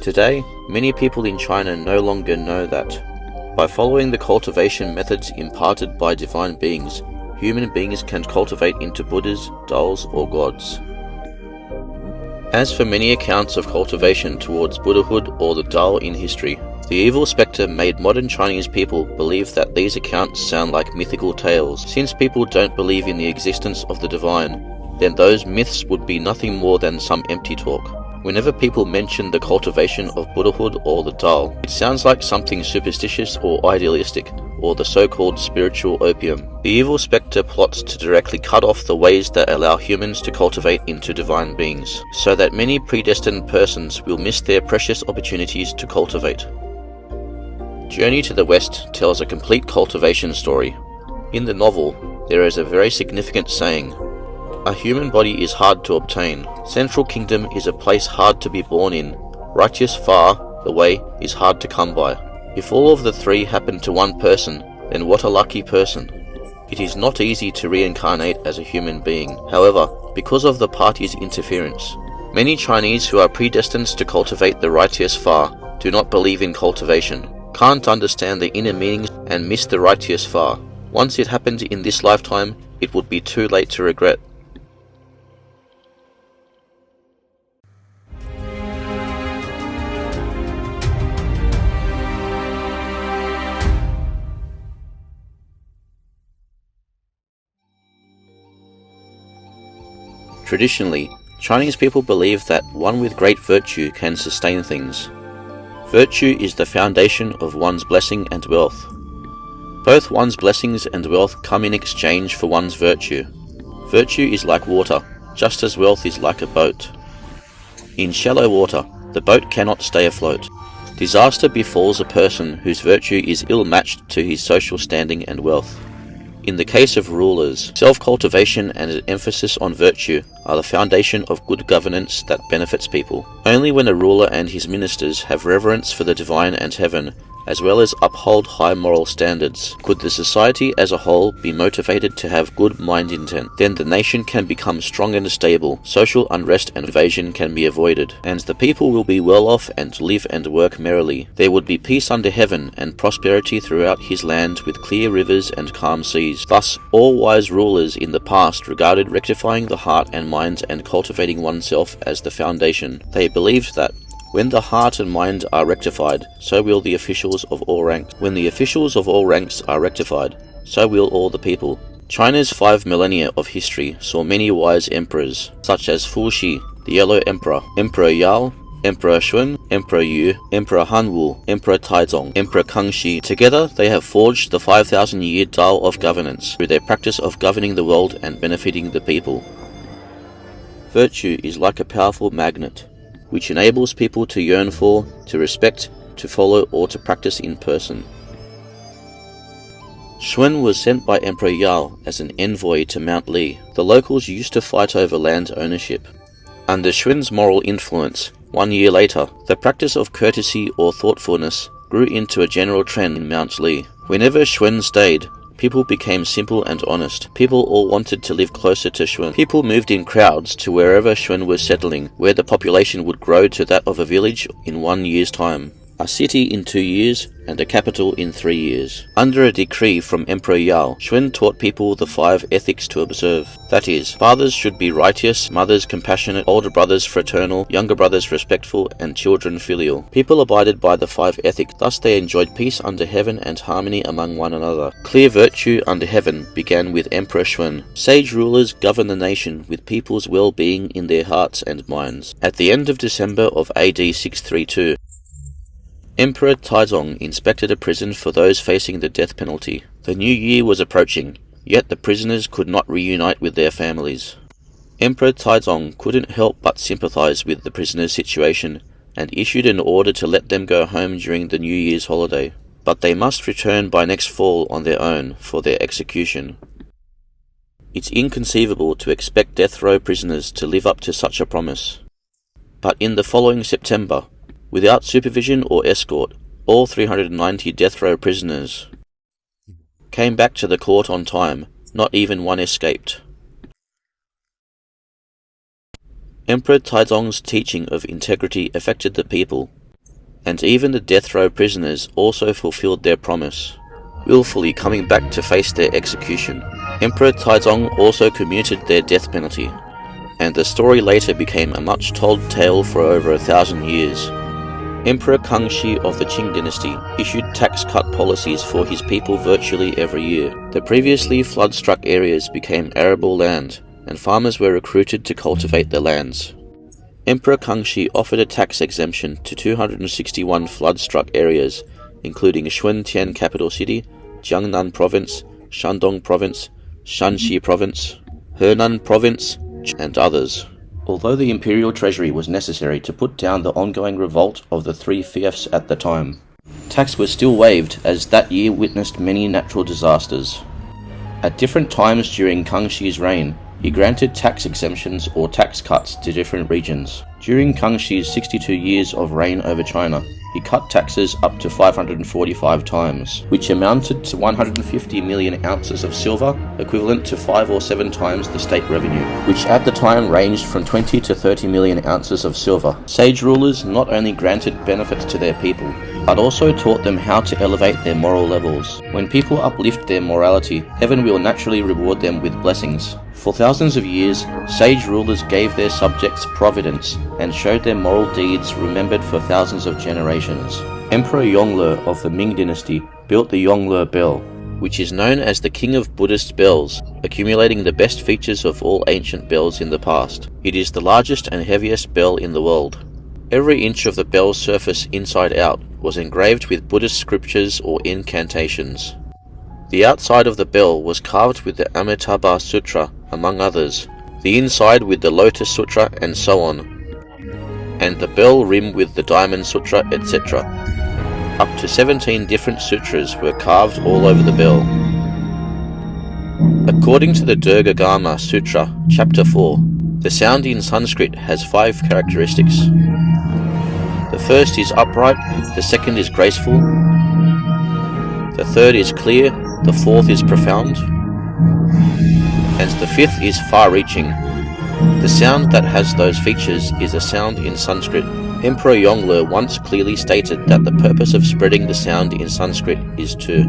Today, many people in China no longer know that. By following the cultivation methods imparted by divine beings, human beings can cultivate into Buddhas, Taos, or gods. As for many accounts of cultivation towards Buddhahood or the Tao in history, the evil spectre made modern Chinese people believe that these accounts sound like mythical tales. Since people don't believe in the existence of the divine, then those myths would be nothing more than some empty talk. Whenever people mention the cultivation of Buddhahood or the Tao, it sounds like something superstitious or idealistic, or the so-called spiritual opium. The evil spectre plots to directly cut off the ways that allow humans to cultivate into divine beings, so that many predestined persons will miss their precious opportunities to cultivate. Journey to the West tells a complete cultivation story. In the novel, there is a very significant saying: "A human body is hard to obtain. Central Kingdom is a place hard to be born in. Righteous far, the way is hard to come by." If all of the three happen to one person, then what a lucky person. It is not easy to reincarnate as a human being. However, because of the party's interference, many Chinese who are predestined to cultivate the righteous far do not believe in cultivation, can't understand the inner meanings, and miss the righteous far. Once it happened in this lifetime, it would be too late to regret. Traditionally, Chinese people believe that one with great virtue can sustain things. Virtue is the foundation of one's blessing and wealth. Both one's blessings and wealth come in exchange for one's virtue. Virtue is like water, just as wealth is like a boat. In shallow water, the boat cannot stay afloat. Disaster befalls a person whose virtue is ill-matched to his social standing and wealth. In the case of rulers, self-cultivation and an emphasis on virtue are the foundation of good governance that benefits people. Only when a ruler and his ministers have reverence for the divine and heaven, as well as uphold high moral standards, could the society as a whole be motivated to have good mind intent. Then the nation can become strong and stable, social unrest and evasion can be avoided, and the people will be well off and live and work merrily. There would be peace under heaven and prosperity throughout his land with clear rivers and calm seas. Thus, all wise rulers in the past regarded rectifying the heart and mind and cultivating oneself as the foundation. They believed that when the heart and mind are rectified, so will the officials of all ranks. When the officials of all ranks are rectified, so will all the people. China's 5 millennia of history saw many wise emperors, such as Fuxi, the Yellow Emperor, Emperor Yao, Emperor Shun, Emperor Yu, Emperor Hanwu, Emperor Taizong, Emperor Kangxi. Together they have forged the 5,000-year Tao of governance through their practice of governing the world and benefiting the people. Virtue is like a powerful magnet, which enables people to yearn for, to respect, to follow, or to practice in person. Shun was sent by Emperor Yao as an envoy to Mount Li. The locals used to fight over land ownership. Under Shun's moral influence, 1 year later, the practice of courtesy or thoughtfulness grew into a general trend in Mount Li. Whenever Shun stayed, people became simple and honest. People all wanted to live closer to Shun. People moved in crowds to wherever Shun was settling, where the population would grow to that of a village in 1 year's time, a city in 2 years, and a capital in 3 years. Under a decree from Emperor Yao, Shun taught people the 5 ethics to observe. That is, fathers should be righteous, mothers compassionate, older brothers fraternal, younger brothers respectful, and children filial. People abided by the 5 ethics, thus they enjoyed peace under heaven and harmony among one another. Clear virtue under heaven began with Emperor Shun. Sage rulers govern the nation with people's well-being in their hearts and minds. At the end of December of AD 632, Emperor Taizong inspected a prison for those facing the death penalty. The new year was approaching, yet the prisoners could not reunite with their families. Emperor Taizong couldn't help but sympathize with the prisoners' situation and issued an order to let them go home during the New Year's holiday. But they must return by next fall on their own for their execution. It's inconceivable to expect death row prisoners to live up to such a promise. But in the following September, without supervision or escort, all 390 death row prisoners came back to the court on time. Not even one escaped. Emperor Taizong's teaching of integrity affected the people, and even the death row prisoners also fulfilled their promise, willfully coming back to face their execution. Emperor Taizong also commuted their death penalty, and the story later became a much-told tale for over 1,000 years. Emperor Kangxi of the Qing dynasty issued tax cut policies for his people virtually every year. The previously flood-struck areas became arable land, and farmers were recruited to cultivate their lands. Emperor Kangxi offered a tax exemption to 261 flood-struck areas, including Shuntian capital city, Jiangnan province, Shandong province, Shanxi province, Henan province, and others. Although the imperial treasury was necessary to put down the ongoing revolt of the 3 fiefs at the time, tax was still waived as that year witnessed many natural disasters. At different times during Kangxi's reign, he granted tax exemptions or tax cuts to different regions. During Kangxi's 62 years of reign over China, he cut taxes up to 545 times, which amounted to 150 million ounces of silver, equivalent to 5 or 7 times the state revenue, which at the time ranged from 20 to 30 million ounces of silver. Sage rulers not only granted benefits to their people, but also taught them how to elevate their moral levels. When people uplift their morality, heaven will naturally reward them with blessings. For thousands of years, sage rulers gave their subjects providence and showed their moral deeds remembered for thousands of generations. Emperor Yongle of the Ming dynasty built the Yongle bell, which is known as the king of Buddhist bells, accumulating the best features of all ancient bells in the past. It is the largest and heaviest bell in the world. Every inch of the bell's surface inside out was engraved with Buddhist scriptures or incantations. The outside of the bell was carved with the Amitabha Sutra, among others, the inside with the Lotus Sutra, and so on. and the bell rim with the diamond sutra, etc. Up to 17 different sutras were carved all over the bell. According to the Durgagama Sutra, Chapter 4, the sound in Sanskrit has 5 characteristics. The first is upright, the second is graceful, the third is clear, the fourth is profound, and the fifth is far-reaching. The sound that has those features is a sound in Sanskrit. Emperor Yongle once clearly stated that the purpose of spreading the sound in Sanskrit is to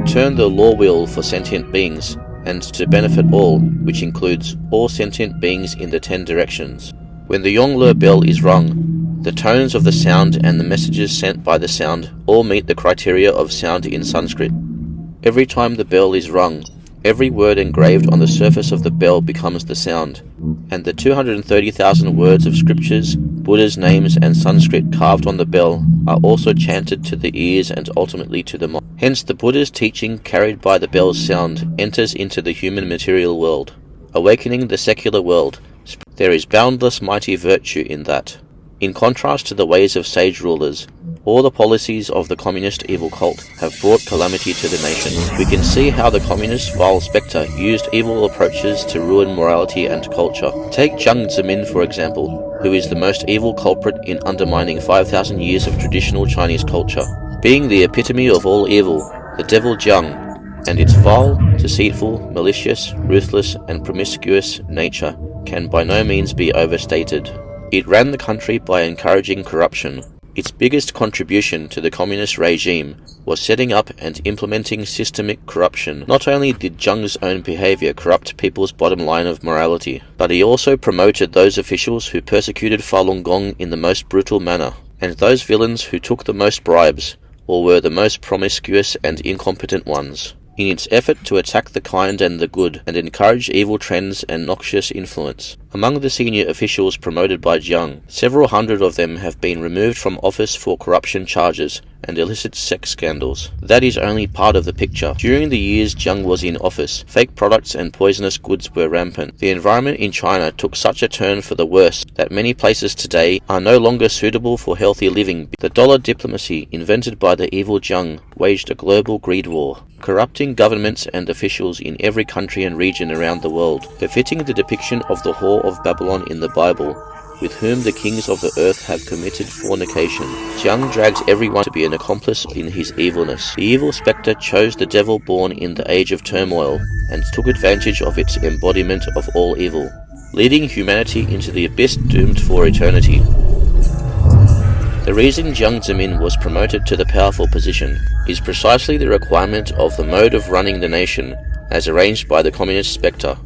turn the law wheel for sentient beings, and to benefit all, which includes all sentient beings in the 10 directions. When the Yongle bell is rung, the tones of the sound and the messages sent by the sound all meet the criteria of sound in Sanskrit. Every time the bell is rung, every word engraved on the surface of the bell becomes the sound, and the 230,000 words of scriptures, Buddha's names and Sanskrit carved on the bell are also chanted to the ears and ultimately to the mind. Hence the Buddha's teaching carried by the bell's sound enters into the human material world, awakening the secular world. There is boundless mighty virtue in that. In contrast to the ways of sage rulers, all the policies of the communist evil cult have brought calamity to the nation. We can see how the communist vile Specter used evil approaches to ruin morality and culture. Take Jiang Zemin for example, who is the most evil culprit in undermining 5,000 years of traditional Chinese culture. Being the epitome of all evil, the devil Jiang, and its vile, deceitful, malicious, ruthless, and promiscuous nature can by no means be overstated. It ran the country by encouraging corruption. Its biggest contribution to the communist regime was setting up and implementing systemic corruption. Not only did Jiang's own behavior corrupt people's bottom line of morality, but he also promoted those officials who persecuted Falun Gong in the most brutal manner, and those villains who took the most bribes, or were the most promiscuous and incompetent ones, in its effort to attack the kind and the good, and encourage evil trends and noxious influence. Among the senior officials promoted by Jiang, several hundred of them have been removed from office for corruption charges and illicit sex scandals. That is only part of the picture. During the years Jiang was in office, fake products and poisonous goods were rampant. The environment in China took such a turn for the worse that many places today are no longer suitable for healthy living. The dollar diplomacy invented by the evil Jiang waged a global greed war, corrupting governments and officials in every country and region around the world, befitting the depiction of the whore of Babylon in the Bible, with whom the kings of the earth have committed fornication. Jiang drags everyone to be an accomplice in his evilness. The evil Spectre chose the devil born in the age of turmoil, and took advantage of its embodiment of all evil, leading humanity into the abyss doomed for eternity. The reason Jiang Zemin was promoted to the powerful position is precisely the requirement of the mode of running the nation, as arranged by the communist Spectre.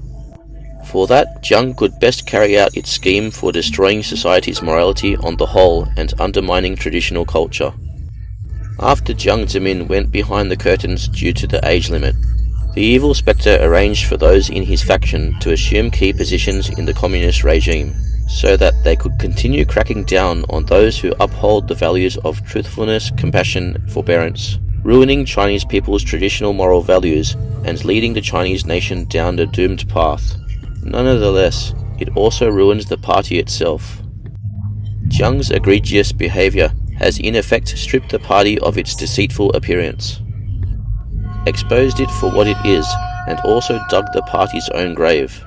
For that, Jiang could best carry out its scheme for destroying society's morality on the whole and undermining traditional culture. After Jiang Zemin went behind the curtains due to the age limit, the evil Spectre arranged for those in his faction to assume key positions in the communist regime, so that they could continue cracking down on those who uphold the values of truthfulness, compassion, forbearance, ruining Chinese people's traditional moral values and leading the Chinese nation down a doomed path. Nonetheless, it also ruins the party itself. Jiang's egregious behavior has in effect stripped the party of its deceitful appearance, exposed it for what it is, and also dug the party's own grave.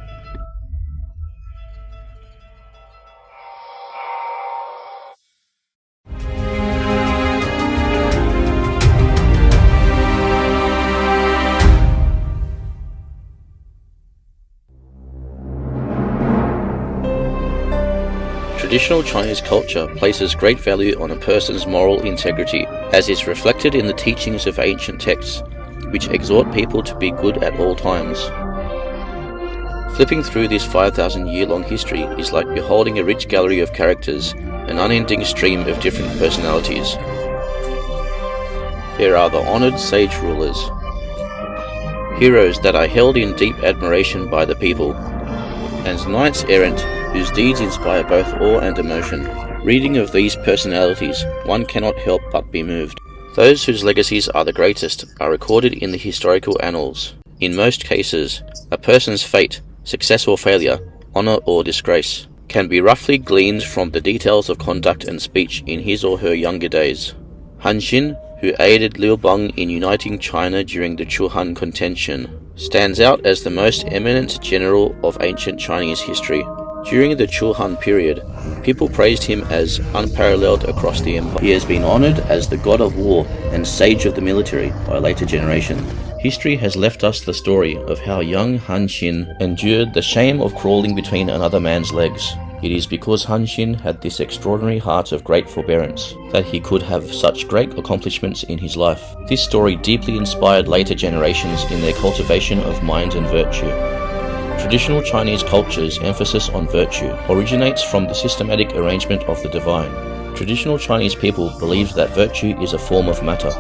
Traditional Chinese culture places great value on a person's moral integrity, as is reflected in the teachings of ancient texts, which exhort people to be good at all times. Flipping through this 5,000-year-long history is like beholding a rich gallery of characters, an unending stream of different personalities. There are the honored sage rulers, heroes that are held in deep admiration by the people, and knights errant whose deeds inspire both awe and emotion. Reading of these personalities, one cannot help but be moved. Those whose legacies are the greatest are recorded in the historical annals. In most cases, a person's fate, success or failure, honor or disgrace, can be roughly gleaned from the details of conduct and speech in his or her younger days. Han Xin, who aided Liu Bang in uniting China during the Chu-Han contention, stands out as the most eminent general of ancient Chinese history. During the Chu-Han period, people praised him as unparalleled across the empire. He has been honored as the god of war and sage of the military by later generations. History has left us the story of how young Han Xin endured the shame of crawling between another man's legs. It is because Han Xin had this extraordinary heart of great forbearance that he could have such great accomplishments in his life. This story deeply inspired later generations in their cultivation of mind and virtue. Traditional Chinese culture's emphasis on virtue originates from the systematic arrangement of the divine. Traditional Chinese people believe that virtue is a form of matter.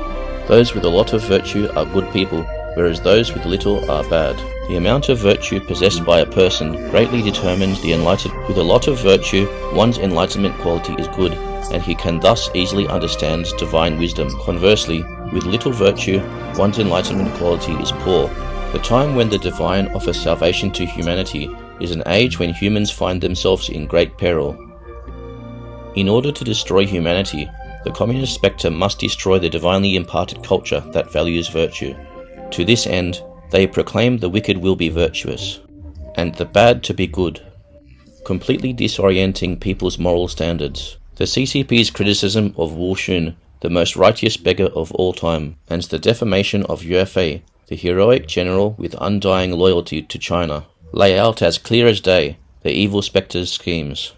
Those with a lot of virtue are good people, whereas those with little are bad. The amount of virtue possessed by a person greatly determines the enlightened. With a lot of virtue, one's enlightenment quality is good, and he can thus easily understand divine wisdom. Conversely, with little virtue, one's enlightenment quality is poor. The time when the divine offers salvation to humanity is an age when humans find themselves in great peril. In order to destroy humanity, the communist spectre must destroy the divinely imparted culture that values virtue. To this end, they proclaim the wicked will be virtuous, and the bad to be good, completely disorienting people's moral standards. The CCP's criticism of Wu Xun, the most righteous beggar of all time, and the defamation of Yue Fei, the heroic general with undying loyalty to China, lay out as clear as day the evil spectre's schemes.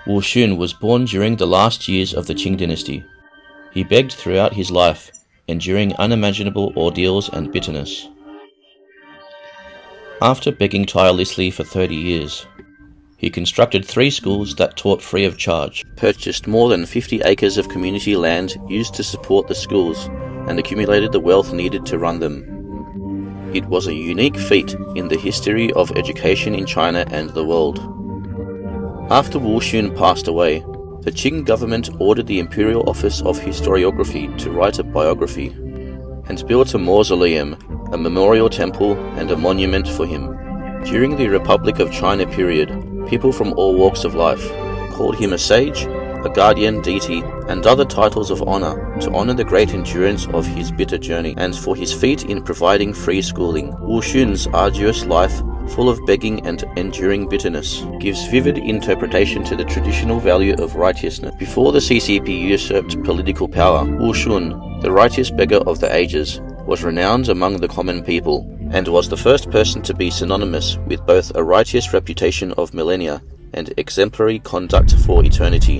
Wu Xun was born during the last years of the Qing dynasty. He begged throughout his life, enduring unimaginable ordeals and bitterness. After begging tirelessly for 30 years, he constructed 3 schools that taught free of charge, purchased more than 50 acres of community land used to support the schools, and accumulated the wealth needed to run them. It was a unique feat in the history of education in China and the world. After Wu Xun passed away, the Qing government ordered the Imperial Office of Historiography to write a biography, and built a mausoleum, a memorial temple, and a monument for him. During the Republic of China period, people from all walks of life called him a sage, a guardian deity, and other titles of honor to honor the great endurance of his bitter journey and for his feat in providing free schooling. Wu Xun's arduous life, full of begging and enduring bitterness, gives vivid interpretation to the traditional value of righteousness. Before the CCP usurped political power, Wu Xun, the righteous beggar of the ages, was renowned among the common people, and was the first person to be synonymous with both a righteous reputation of millennia and exemplary conduct for eternity.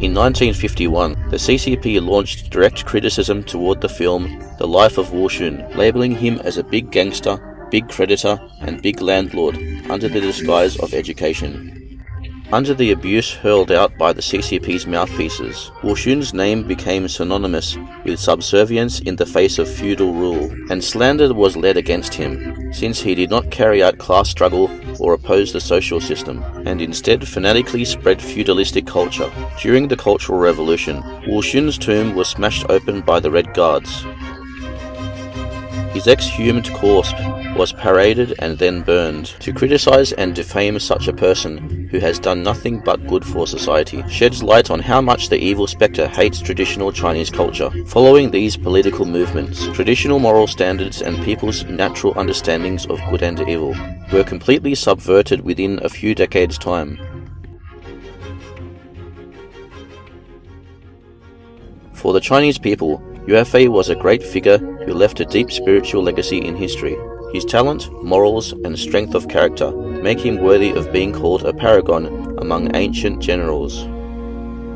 In 1951, the CCP launched direct criticism toward the film The Life of Wu Xun, labeling him as a big gangster, big creditor, and big landlord under the disguise of education. Under the abuse hurled out by the CCP's mouthpieces, Wu Xun's name became synonymous with subservience in the face of feudal rule, and slander was led against him, since he did not carry out class struggle or oppose the social system, and instead fanatically spread feudalistic culture. During the Cultural Revolution, Wu Xun's tomb was smashed open by the Red Guards. His exhumed corpse was paraded and then burned. To criticize and defame such a person who has done nothing but good for society sheds light on how much the evil spectre hates traditional Chinese culture. Following these political movements, traditional moral standards and people's natural understandings of good and evil were completely subverted within a few decades' time. For the Chinese people, Yue Fei was a great figure who left a deep spiritual legacy in history. His talent, morals, and strength of character make him worthy of being called a paragon among ancient generals.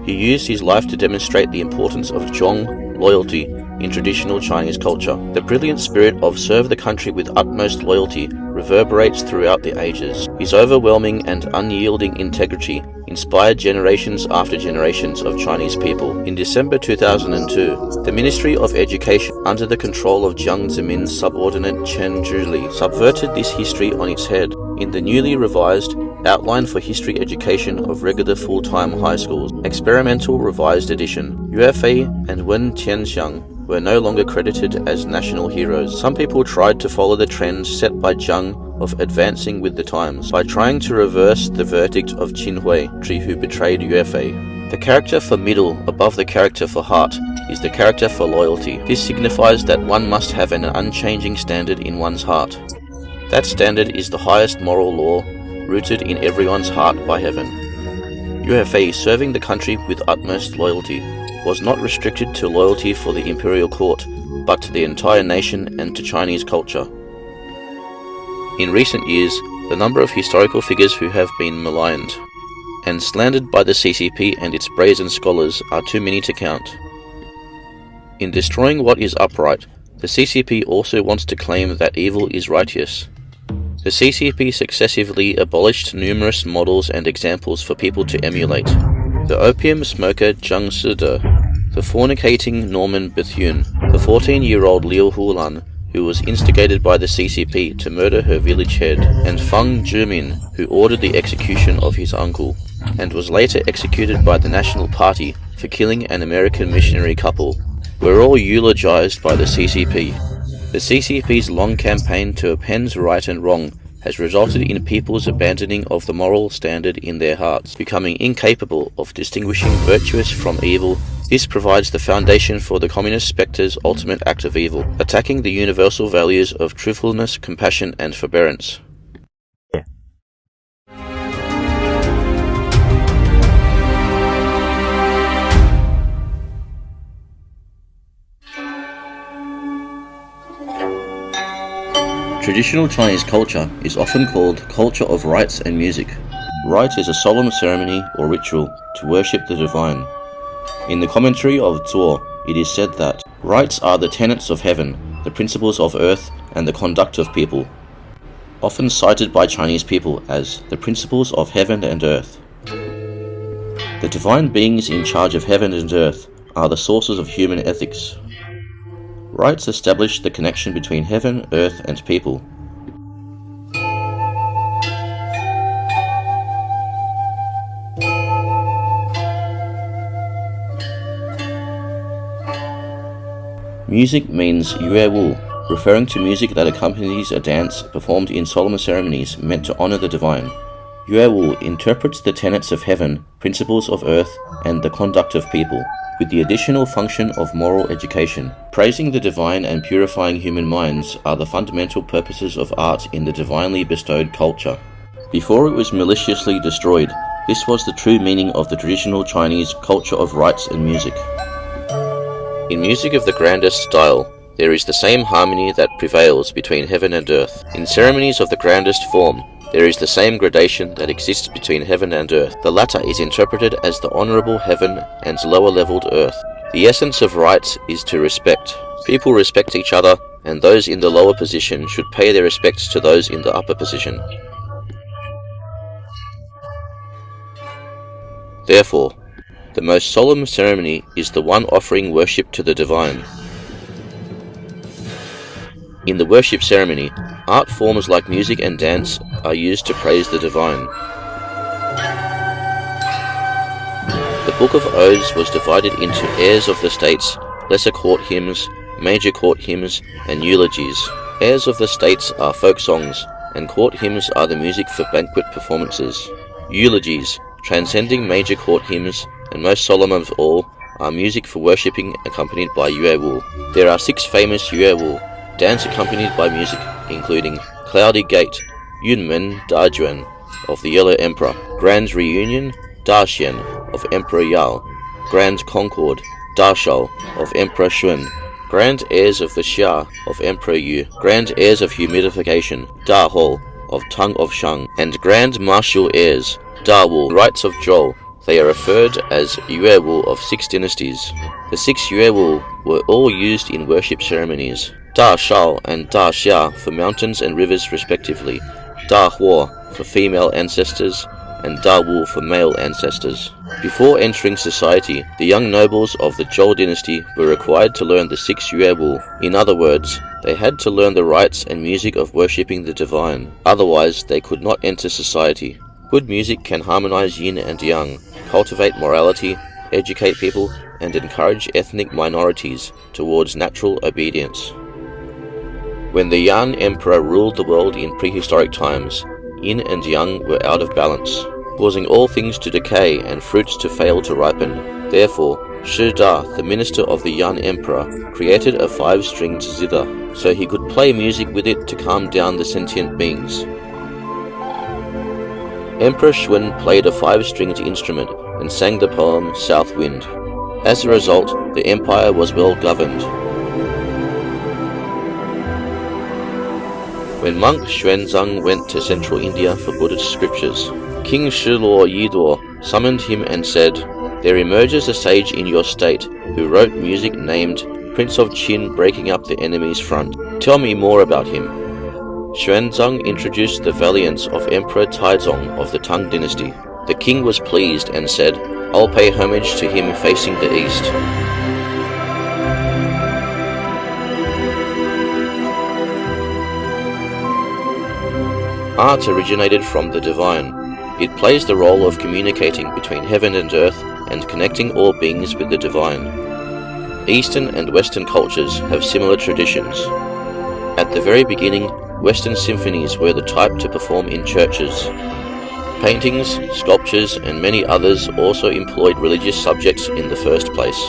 He used his life to demonstrate the importance of Zhong, loyalty, in traditional Chinese culture. The brilliant spirit of serve the country with utmost loyalty reverberates throughout the ages. His overwhelming and unyielding integrity inspired generations after generations of Chinese people. In December 2002, the Ministry of Education, under the control of Jiang Zemin's subordinate Chen Zhili, subverted this history on its head in the newly revised Outline for History Education of Regular Full-Time High Schools, Experimental Revised Edition. Yue Fei and Wen Tianxiang were no longer credited as national heroes. Some people tried to follow the trends set by Jiang of advancing with the times by trying to reverse the verdict of Qin Hui, who betrayed Yue Fei. The character for middle above the character for heart is the character for loyalty. This signifies that one must have an unchanging standard in one's heart. That standard is the highest moral law, rooted in everyone's heart by heaven. Yue Fei, serving the country with utmost loyalty, was not restricted to loyalty for the imperial court, but to the entire nation and to Chinese culture. In recent years, the number of historical figures who have been maligned and slandered by the CCP and its brazen scholars are too many to count. In destroying what is upright, the CCP also wants to claim that evil is righteous. The CCP successively abolished numerous models and examples for people to emulate. The opium smoker Zhang Side, the fornicating Norman Bethune, the 14-year-old Liu Hulan, who was instigated by the CCP to murder her village head, and Feng Zhimin, who ordered the execution of his uncle, and was later executed by the National Party for killing an American missionary couple, were all eulogized by the CCP. The CCP's long campaign to append right and wrong has resulted in people's abandoning of the moral standard in their hearts, becoming incapable of distinguishing virtuous from evil. This provides the foundation for the communist Specter's ultimate act of evil, attacking the universal values of truthfulness, compassion, and forbearance. Traditional Chinese culture is often called culture of rites and music. Rite is a solemn ceremony or ritual to worship the divine. In the commentary of Zuo, it is said that rites are the tenets of heaven, the principles of earth, and the conduct of people, often cited by Chinese people as the principles of heaven and earth. The divine beings in charge of heaven and earth are the sources of human ethics. Rites establish the connection between heaven, earth, and people. Music means Yue Wu, referring to music that accompanies a dance performed in solemn ceremonies meant to honor the divine. Yue Wu interprets the tenets of heaven, principles of earth, and the conduct of people, with the additional function of moral education. Praising the divine and purifying human minds are the fundamental purposes of art in the divinely bestowed culture. Before it was maliciously destroyed, this was the true meaning of the traditional Chinese culture of rites and music. In music of the grandest style, there is the same harmony that prevails between heaven and earth. In ceremonies of the grandest form, there is the same gradation that exists between heaven and earth. The latter is interpreted as the honorable heaven and lower-leveled earth. The essence of rites is to respect. People respect each other, and those in the lower position should pay their respects to those in the upper position. Therefore, the most solemn ceremony is the one offering worship to the divine. In the worship ceremony, art forms like music and dance are used to praise the divine. The Book of Odes was divided into airs of the states, lesser court hymns, major court hymns, and eulogies. Airs of the states are folk songs, and court hymns are the music for banquet performances. Eulogies, transcending major court hymns, and most solemn of all, are music for worshipping accompanied by Yue Wu. There are 6 famous Yue Wu, dance accompanied by music, including Cloudy Gate, Yunmen Dajuan of the Yellow Emperor, Grand Reunion, Daxian of Emperor Yao, Grand Concord, Dashao of Emperor Shun, Grand Airs of the Xia of Emperor Yu, Grand Airs of Humidification, Da Ho of Tongue of Shang, and Grand Martial Airs, Da Wu, Rites of Zhou. They are referred as Yue Wu of 6 dynasties. The 6 Yue Wu were all used in worship ceremonies. Da Shao and Da Xia for mountains and rivers respectively, Da Huo for female ancestors, and Da Wu for male ancestors. Before entering society, the young nobles of the Zhou dynasty were required to learn the 6 Yue Wu. In other words, they had to learn the rites and music of worshipping the divine. Otherwise, they could not enter society. Good music can harmonize yin and yang, cultivate morality, educate people, and encourage ethnic minorities towards natural obedience. When the Yan Emperor ruled the world in prehistoric times, yin and yang were out of balance, causing all things to decay and fruits to fail to ripen. Therefore, Shi Da, the minister of the Yan Emperor, created a 5-stringed zither, so he could play music with it to calm down the sentient beings. Emperor Shun played a 5-stringed instrument and sang the poem South Wind. As a result, the empire was well governed. When monk Xuanzang went to central India for Buddhist scriptures, King Shiluo Yidor summoned him and said, "There emerges a sage in your state who wrote music named Prince of Qin breaking up the enemy's front. Tell me more about him." Xuanzang introduced the valiance of Emperor Taizong of the Tang dynasty. The king was pleased and said, "I'll pay homage to him facing the east." Art originated from the divine. It plays the role of communicating between heaven and earth and connecting all beings with the divine. Eastern and Western cultures have similar traditions. At the very beginning, Western symphonies were the type to perform in churches. Paintings, sculptures, and many others also employed religious subjects in the first place.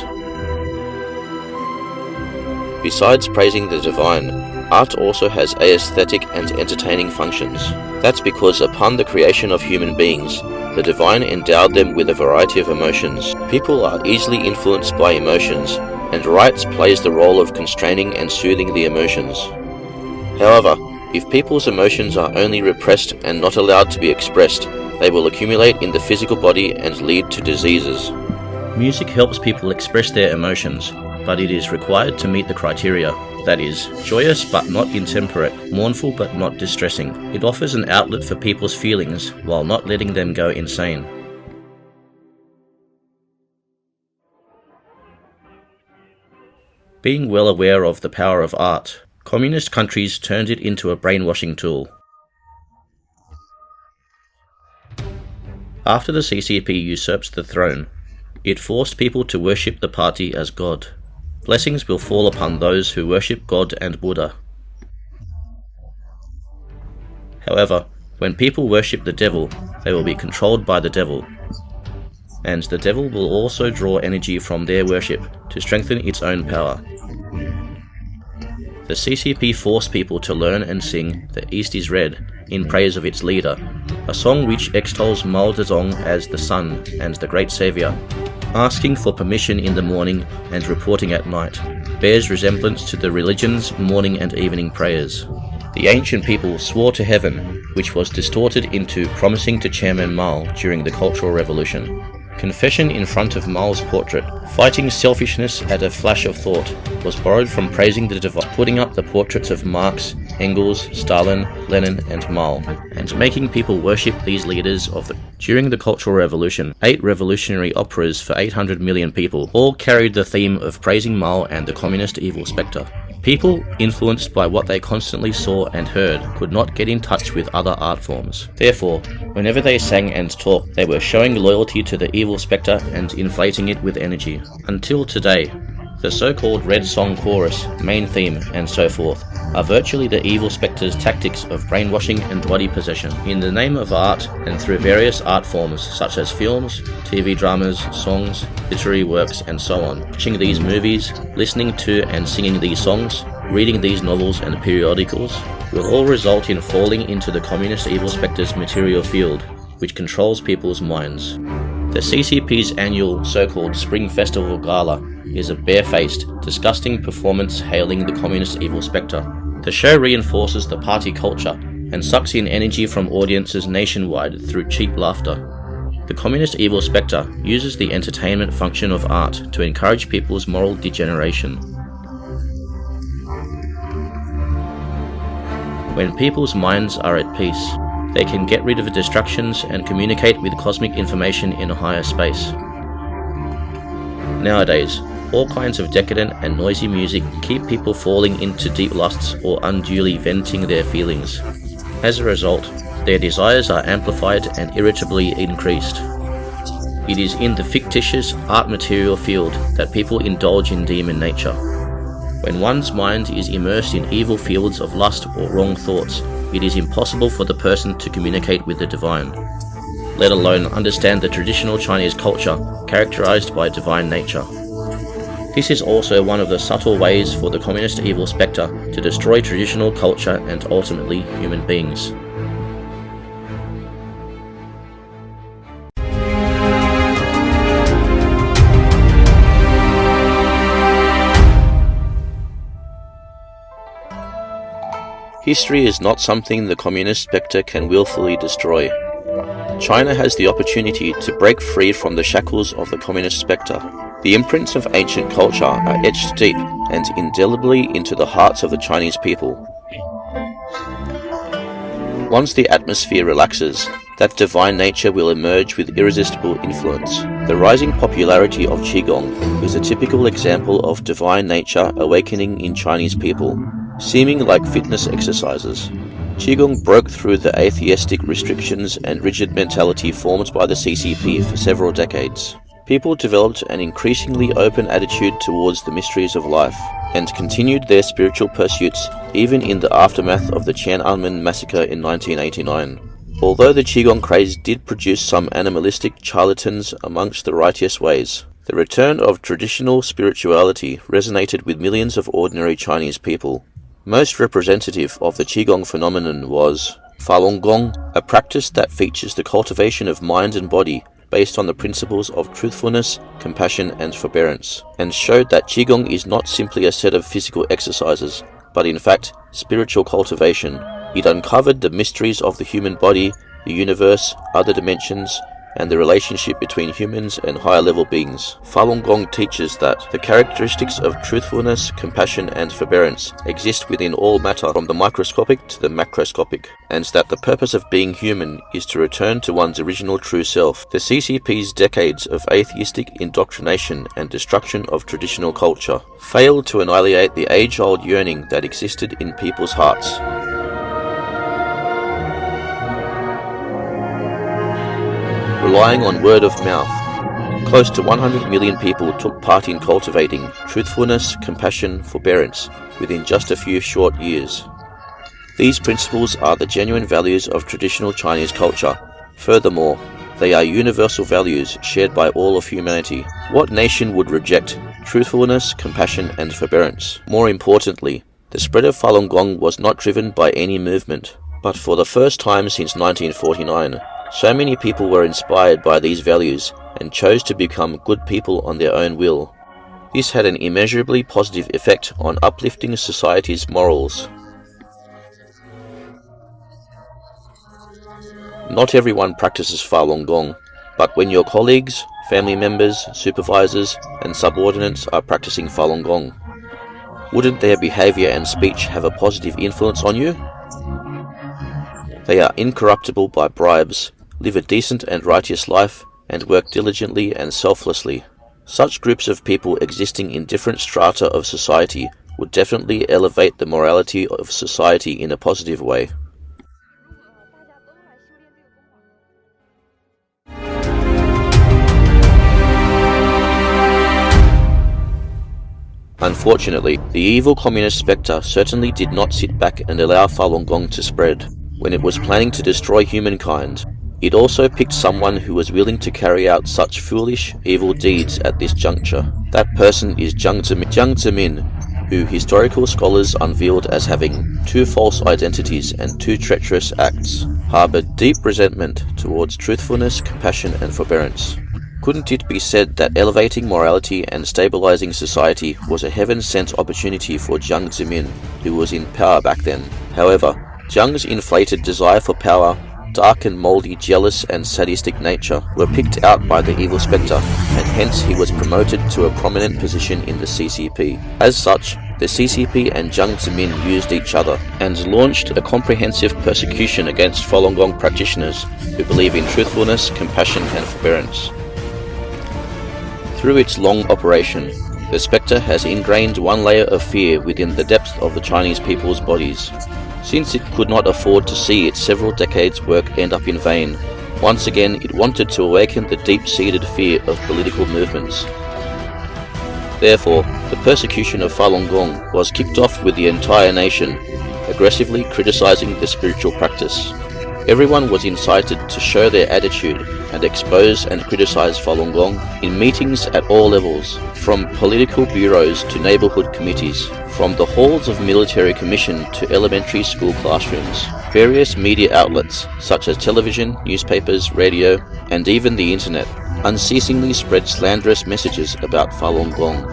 Besides praising the divine, art also has aesthetic and entertaining functions. That's because upon the creation of human beings, the divine endowed them with a variety of emotions. People are easily influenced by emotions, and rites plays the role of constraining and soothing the emotions. However, if people's emotions are only repressed and not allowed to be expressed, they will accumulate in the physical body and lead to diseases. Music helps people express their emotions, but it is required to meet the criteria. That is, joyous but not intemperate, mournful but not distressing. It offers an outlet for people's feelings while not letting them go insane. Being well aware of the power of art, communist countries turned it into a brainwashing tool. After the CCP usurps the throne, it forced people to worship the party as God. Blessings will fall upon those who worship God and Buddha. However, when people worship the devil, they will be controlled by the devil. And the devil will also draw energy from their worship to strengthen its own power. The CCP forced people to learn and sing "The East is Red" in praise of its leader, a song which extols Mao Zedong as the sun and the great savior. Asking for permission in the morning and reporting at night bears resemblance to the religion's morning and evening prayers. The ancient people swore to heaven, which was distorted into promising to Chairman Mao during the Cultural Revolution. Confession in front of Mao's portrait, fighting selfishness at a flash of thought, was borrowed from praising the divine, putting up the portraits of Marx, Engels, Stalin, Lenin, and Mao, and making people worship these leaders of the. During the Cultural Revolution, 8 revolutionary operas for 800 million people all carried the theme of praising Mao and the communist evil spectre. People, influenced by what they constantly saw and heard, could not get in touch with other art forms. Therefore, whenever they sang and talked, they were showing loyalty to the evil spectre and inflating it with energy. Until today, the so-called Red Song Chorus, main theme, and so forth, are virtually the evil spectre's tactics of brainwashing and body possession. In the name of art, and through various art forms such as films, TV dramas, songs, literary works, and so on, watching these movies, listening to and singing these songs, reading these novels and periodicals, will all result in falling into the communist evil spectre's material field, which controls people's minds. The CCP's annual so-called Spring Festival Gala is a barefaced, disgusting performance hailing the communist evil spectre. The show reinforces the party culture and sucks in energy from audiences nationwide through cheap laughter. The communist evil spectre uses the entertainment function of art to encourage people's moral degeneration. When people's minds are at peace, they can get rid of distractions and communicate with cosmic information in a higher space. Nowadays, all kinds of decadent and noisy music keep people falling into deep lusts or unduly venting their feelings. As a result, their desires are amplified and irritably increased. It is in the fictitious art material field that people indulge in demon nature. When one's mind is immersed in evil fields of lust or wrong thoughts, it is impossible for the person to communicate with the divine, let alone understand the traditional Chinese culture characterized by divine nature. This is also one of the subtle ways for the communist evil Spectre to destroy traditional culture and ultimately human beings. History is not something the communist Spectre can willfully destroy. China has the opportunity to break free from the shackles of the communist Spectre. The imprints of ancient culture are etched deep and indelibly into the hearts of the Chinese people. Once the atmosphere relaxes, that divine nature will emerge with irresistible influence. The rising popularity of Qigong is a typical example of divine nature awakening in Chinese people, seeming like fitness exercises. Qigong broke through the atheistic restrictions and rigid mentality formed by the CCP for several decades. People developed an increasingly open attitude towards the mysteries of life, and continued their spiritual pursuits even in the aftermath of the Tiananmen massacre in 1989. Although the Qigong craze did produce some animalistic charlatans amongst the righteous ways, the return of traditional spirituality resonated with millions of ordinary Chinese people. Most representative of the Qigong phenomenon was Falun Gong, a practice that features the cultivation of mind and body based on the principles of truthfulness, compassion, and forbearance, and showed that Qigong is not simply a set of physical exercises, but in fact spiritual cultivation. It uncovered the mysteries of the human body, the universe, other dimensions, and the relationship between humans and higher-level beings. Falun Gong teaches that the characteristics of truthfulness, compassion, and forbearance exist within all matter from the microscopic to the macroscopic, and that the purpose of being human is to return to one's original true self. The CCP's decades of atheistic indoctrination and destruction of traditional culture failed to annihilate the age-old yearning that existed in people's hearts. Relying on word of mouth, close to 100 million people took part in cultivating truthfulness, compassion, forbearance within just a few short years. These principles are the genuine values of traditional Chinese culture. Furthermore, they are universal values shared by all of humanity. What nation would reject truthfulness, compassion, and forbearance? More importantly, the spread of Falun Gong was not driven by any movement, but for the first time since 1949, so many people were inspired by these values and chose to become good people on their own will. This had an immeasurably positive effect on uplifting society's morals. Not everyone practices Falun Gong, but when your colleagues, family members, supervisors, and subordinates are practicing Falun Gong, wouldn't their behavior and speech have a positive influence on you? They are incorruptible by bribes, live a decent and righteous life, and work diligently and selflessly. Such groups of people existing in different strata of society would definitely elevate the morality of society in a positive way. Unfortunately, the evil communist Spectre certainly did not sit back and allow Falun Gong to spread. When it was planning to destroy humankind, it also picked someone who was willing to carry out such foolish, evil deeds at this juncture. That person is Jiang Zemin, who historical scholars unveiled as having 2 false identities and 2 treacherous acts, harbored deep resentment towards truthfulness, compassion, and forbearance. Couldn't it be said that elevating morality and stabilizing society was a heaven-sent opportunity for Jiang Zemin, who was in power back then? However, Jiang's inflated desire for power, dark and mouldy, jealous and sadistic nature were picked out by the evil Spectre, and hence he was promoted to a prominent position in the CCP. As such, the CCP and Jiang Zemin used each other and launched a comprehensive persecution against Falun Gong practitioners who believe in truthfulness, compassion and forbearance. Through its long operation, the Spectre has ingrained one layer of fear within the depths of the Chinese people's bodies. Since it could not afford to see its several decades' work end up in vain, once again it wanted to awaken the deep-seated fear of political movements. Therefore, the persecution of Falun Gong was kicked off with the entire nation aggressively criticizing the spiritual practice. Everyone was incited to show their attitude and expose and criticize Falun Gong in meetings at all levels, from political bureaus to neighborhood committees, from the halls of military commission to elementary school classrooms. Various media outlets, such as television, newspapers, radio, and even the internet, unceasingly spread slanderous messages about Falun Gong.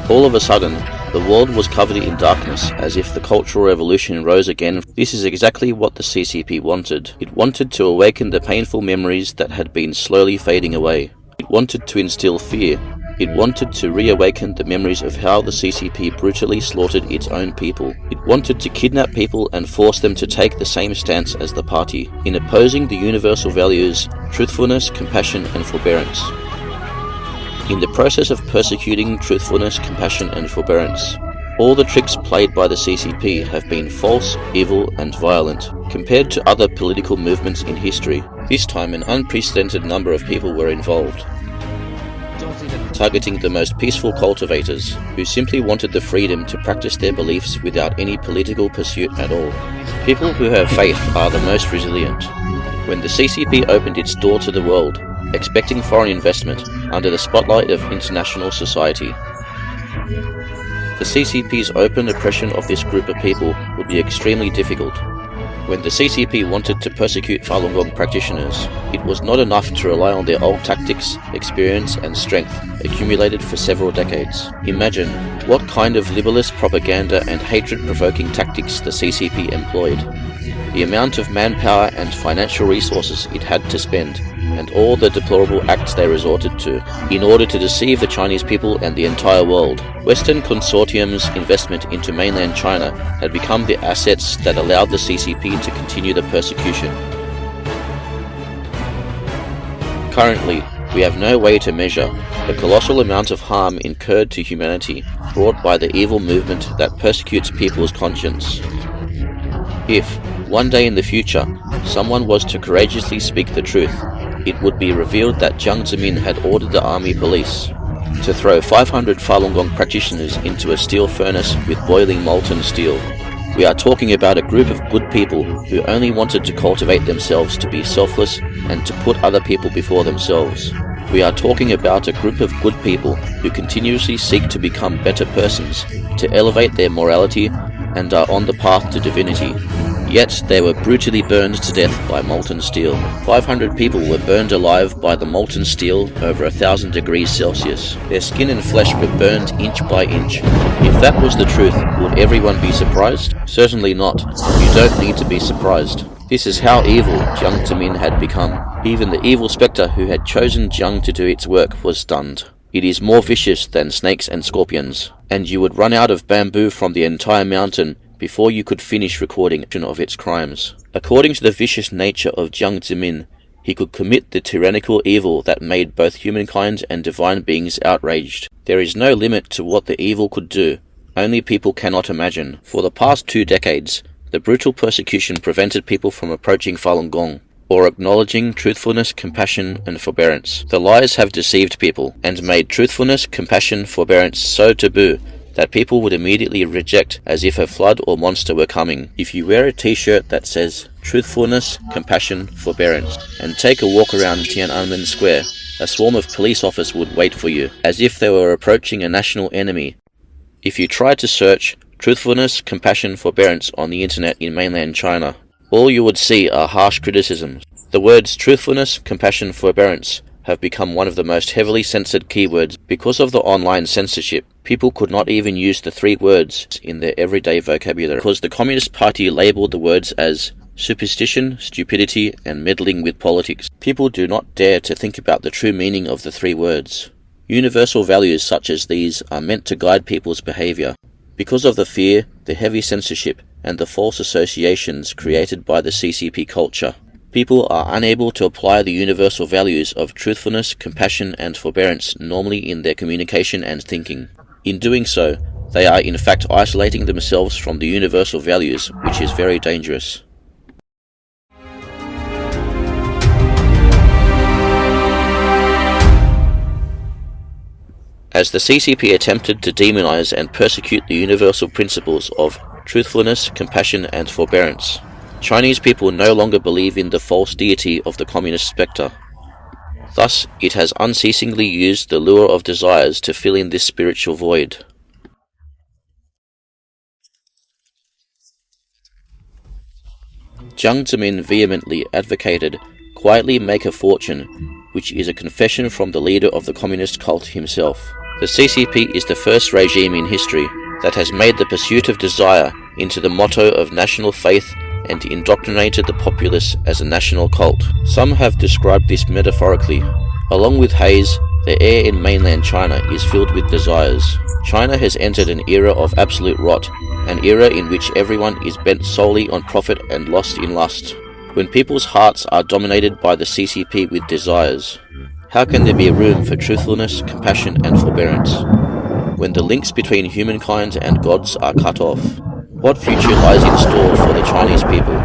All of a sudden, the world was covered in darkness, as if the Cultural Revolution rose again. This is exactly what the CCP wanted. It wanted to awaken the painful memories that had been slowly fading away. It wanted to instill fear. It wanted to reawaken the memories of how the CCP brutally slaughtered its own people. It wanted to kidnap people and force them to take the same stance as the party, in opposing the universal values, truthfulness, compassion, and forbearance. In the process of persecuting truthfulness, compassion, and forbearance, all the tricks played by the CCP have been false, evil, and violent. Compared to other political movements in history, this time an unprecedented number of people were involved, targeting the most peaceful cultivators, who simply wanted the freedom to practice their beliefs without any political pursuit at all. People who have faith are the most resilient. When the CCP opened its door to the world, expecting foreign investment under the spotlight of international society, the CCP's open oppression of this group of people would be extremely difficult. When the CCP wanted to persecute Falun Gong practitioners, it was not enough to rely on their old tactics, experience, and strength accumulated for several decades. Imagine what kind of libelous propaganda and hatred-provoking tactics the CCP employed, the amount of manpower and financial resources it had to spend, and all the deplorable acts they resorted to in order to deceive the Chinese people and the entire world. Western consortium's investment into mainland China had become the assets that allowed the CCP to continue the persecution. Currently, we have no way to measure the colossal amount of harm incurred to humanity brought by the evil movement that persecutes people's conscience. If, one day in the future, someone was to courageously speak the truth, it would be revealed that Jiang Zemin had ordered the army police to throw 500 Falun Gong practitioners into a steel furnace with boiling molten steel. We are talking about a group of good people who only wanted to cultivate themselves to be selfless and to put other people before themselves. We are talking about a group of good people who continuously seek to become better persons, to elevate their morality, and are on the path to divinity. Yet they were brutally burned to death by molten steel. 500 people were burned alive by the molten steel over 1,000 degrees Celsius. Their skin and flesh were burned inch by inch. If that was the truth, would everyone be surprised? Certainly not. You don't need to be surprised. This is how evil Jiang Zemin had become. Even the evil spectre who had chosen Jiang to do its work was stunned. It is more vicious than snakes and scorpions, and you would run out of bamboo from the entire mountain before you could finish recording of its crimes. According to the vicious nature of Jiang Zemin, he could commit the tyrannical evil that made both humankind and divine beings outraged. There is no limit to what the evil could do, only people cannot imagine. For the past 2 decades, the brutal persecution prevented people from approaching Falun Gong, or acknowledging truthfulness, compassion, and forbearance. The lies have deceived people, and made truthfulness, compassion, forbearance so taboo that people would immediately reject as if a flood or monster were coming. If you wear a t-shirt that says truthfulness, compassion, forbearance, and take a walk around Tiananmen Square, a swarm of police officers would wait for you, as if they were approaching a national enemy. If you try to search truthfulness, compassion, forbearance on the internet in mainland China, all you would see are harsh criticisms. The words truthfulness, compassion, forbearance have become one of the most heavily censored keywords. Because of the online censorship, people could not even use the 3 words in their everyday vocabulary, because the Communist Party labeled the words as superstition, stupidity, and meddling with politics. People do not dare to think about the true meaning of the 3 words. Universal values such as these are meant to guide people's behavior. Because of the fear, the heavy censorship, and the false associations created by the CCP culture, people are unable to apply the universal values of truthfulness, compassion, and forbearance normally in their communication and thinking. In doing so, they are in fact isolating themselves from the universal values, which is very dangerous. As the CCP attempted to demonize and persecute the universal principles of truthfulness, compassion, and forbearance, Chinese people no longer believe in the false deity of the communist spectre. Thus, it has unceasingly used the lure of desires to fill in this spiritual void. Jiang Zemin vehemently advocated quietly make a fortune, which is a confession from the leader of the communist cult himself. The CCP is the first regime in history that has made the pursuit of desire into the motto of national faith and indoctrinated the populace as a national cult. Some have described this metaphorically. Along with haze, the air in mainland China is filled with desires. China has entered an era of absolute rot, an era in which everyone is bent solely on profit and lost in lust. When people's hearts are dominated by the CCP with desires, how can there be room for truthfulness, compassion, and forbearance? When the links between humankind and gods are cut off, what future lies in store for the Chinese people?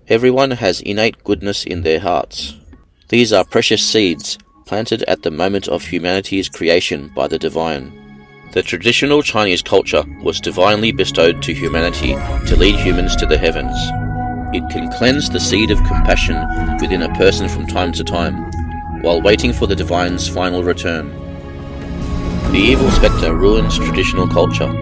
Everyone has innate goodness in their hearts. These are precious seeds planted at the moment of humanity's creation by the divine. The traditional Chinese culture was divinely bestowed to humanity to lead humans to the heavens. It can cleanse the seed of compassion within a person from time to time, while waiting for the divine's final return. The evil spectre ruins traditional culture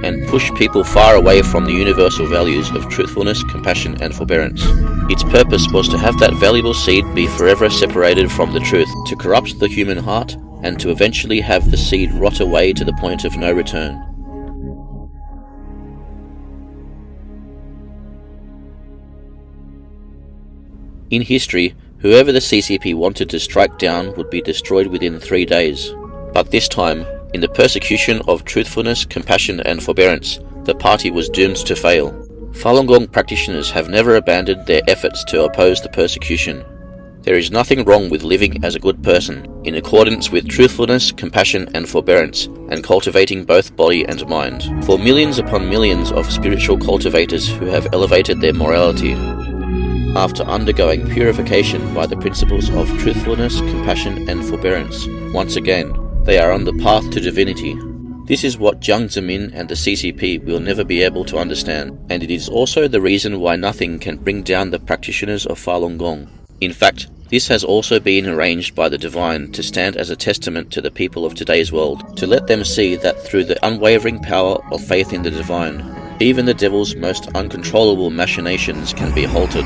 and pushed people far away from the universal values of truthfulness, compassion, and forbearance. Its purpose was to have that valuable seed be forever separated from the truth, to corrupt the human heart, and to eventually have the seed rot away to the point of no return. In history, whoever the CCP wanted to strike down would be destroyed within 3 days. But this time, in the persecution of truthfulness, compassion, and forbearance, the party was doomed to fail. Falun Gong practitioners have never abandoned their efforts to oppose the persecution. There is nothing wrong with living as a good person, in accordance with truthfulness, compassion, and forbearance, and cultivating both body and mind. For millions upon millions of spiritual cultivators who have elevated their morality, after undergoing purification by the principles of truthfulness, compassion, and forbearance, once again, they are on the path to divinity. This is what Jiang Zemin and the CCP will never be able to understand, and it is also the reason why nothing can bring down the practitioners of Falun Gong. In fact, this has also been arranged by the divine to stand as a testament to the people of today's world, to let them see that through the unwavering power of faith in the divine, even the devil's most uncontrollable machinations can be halted.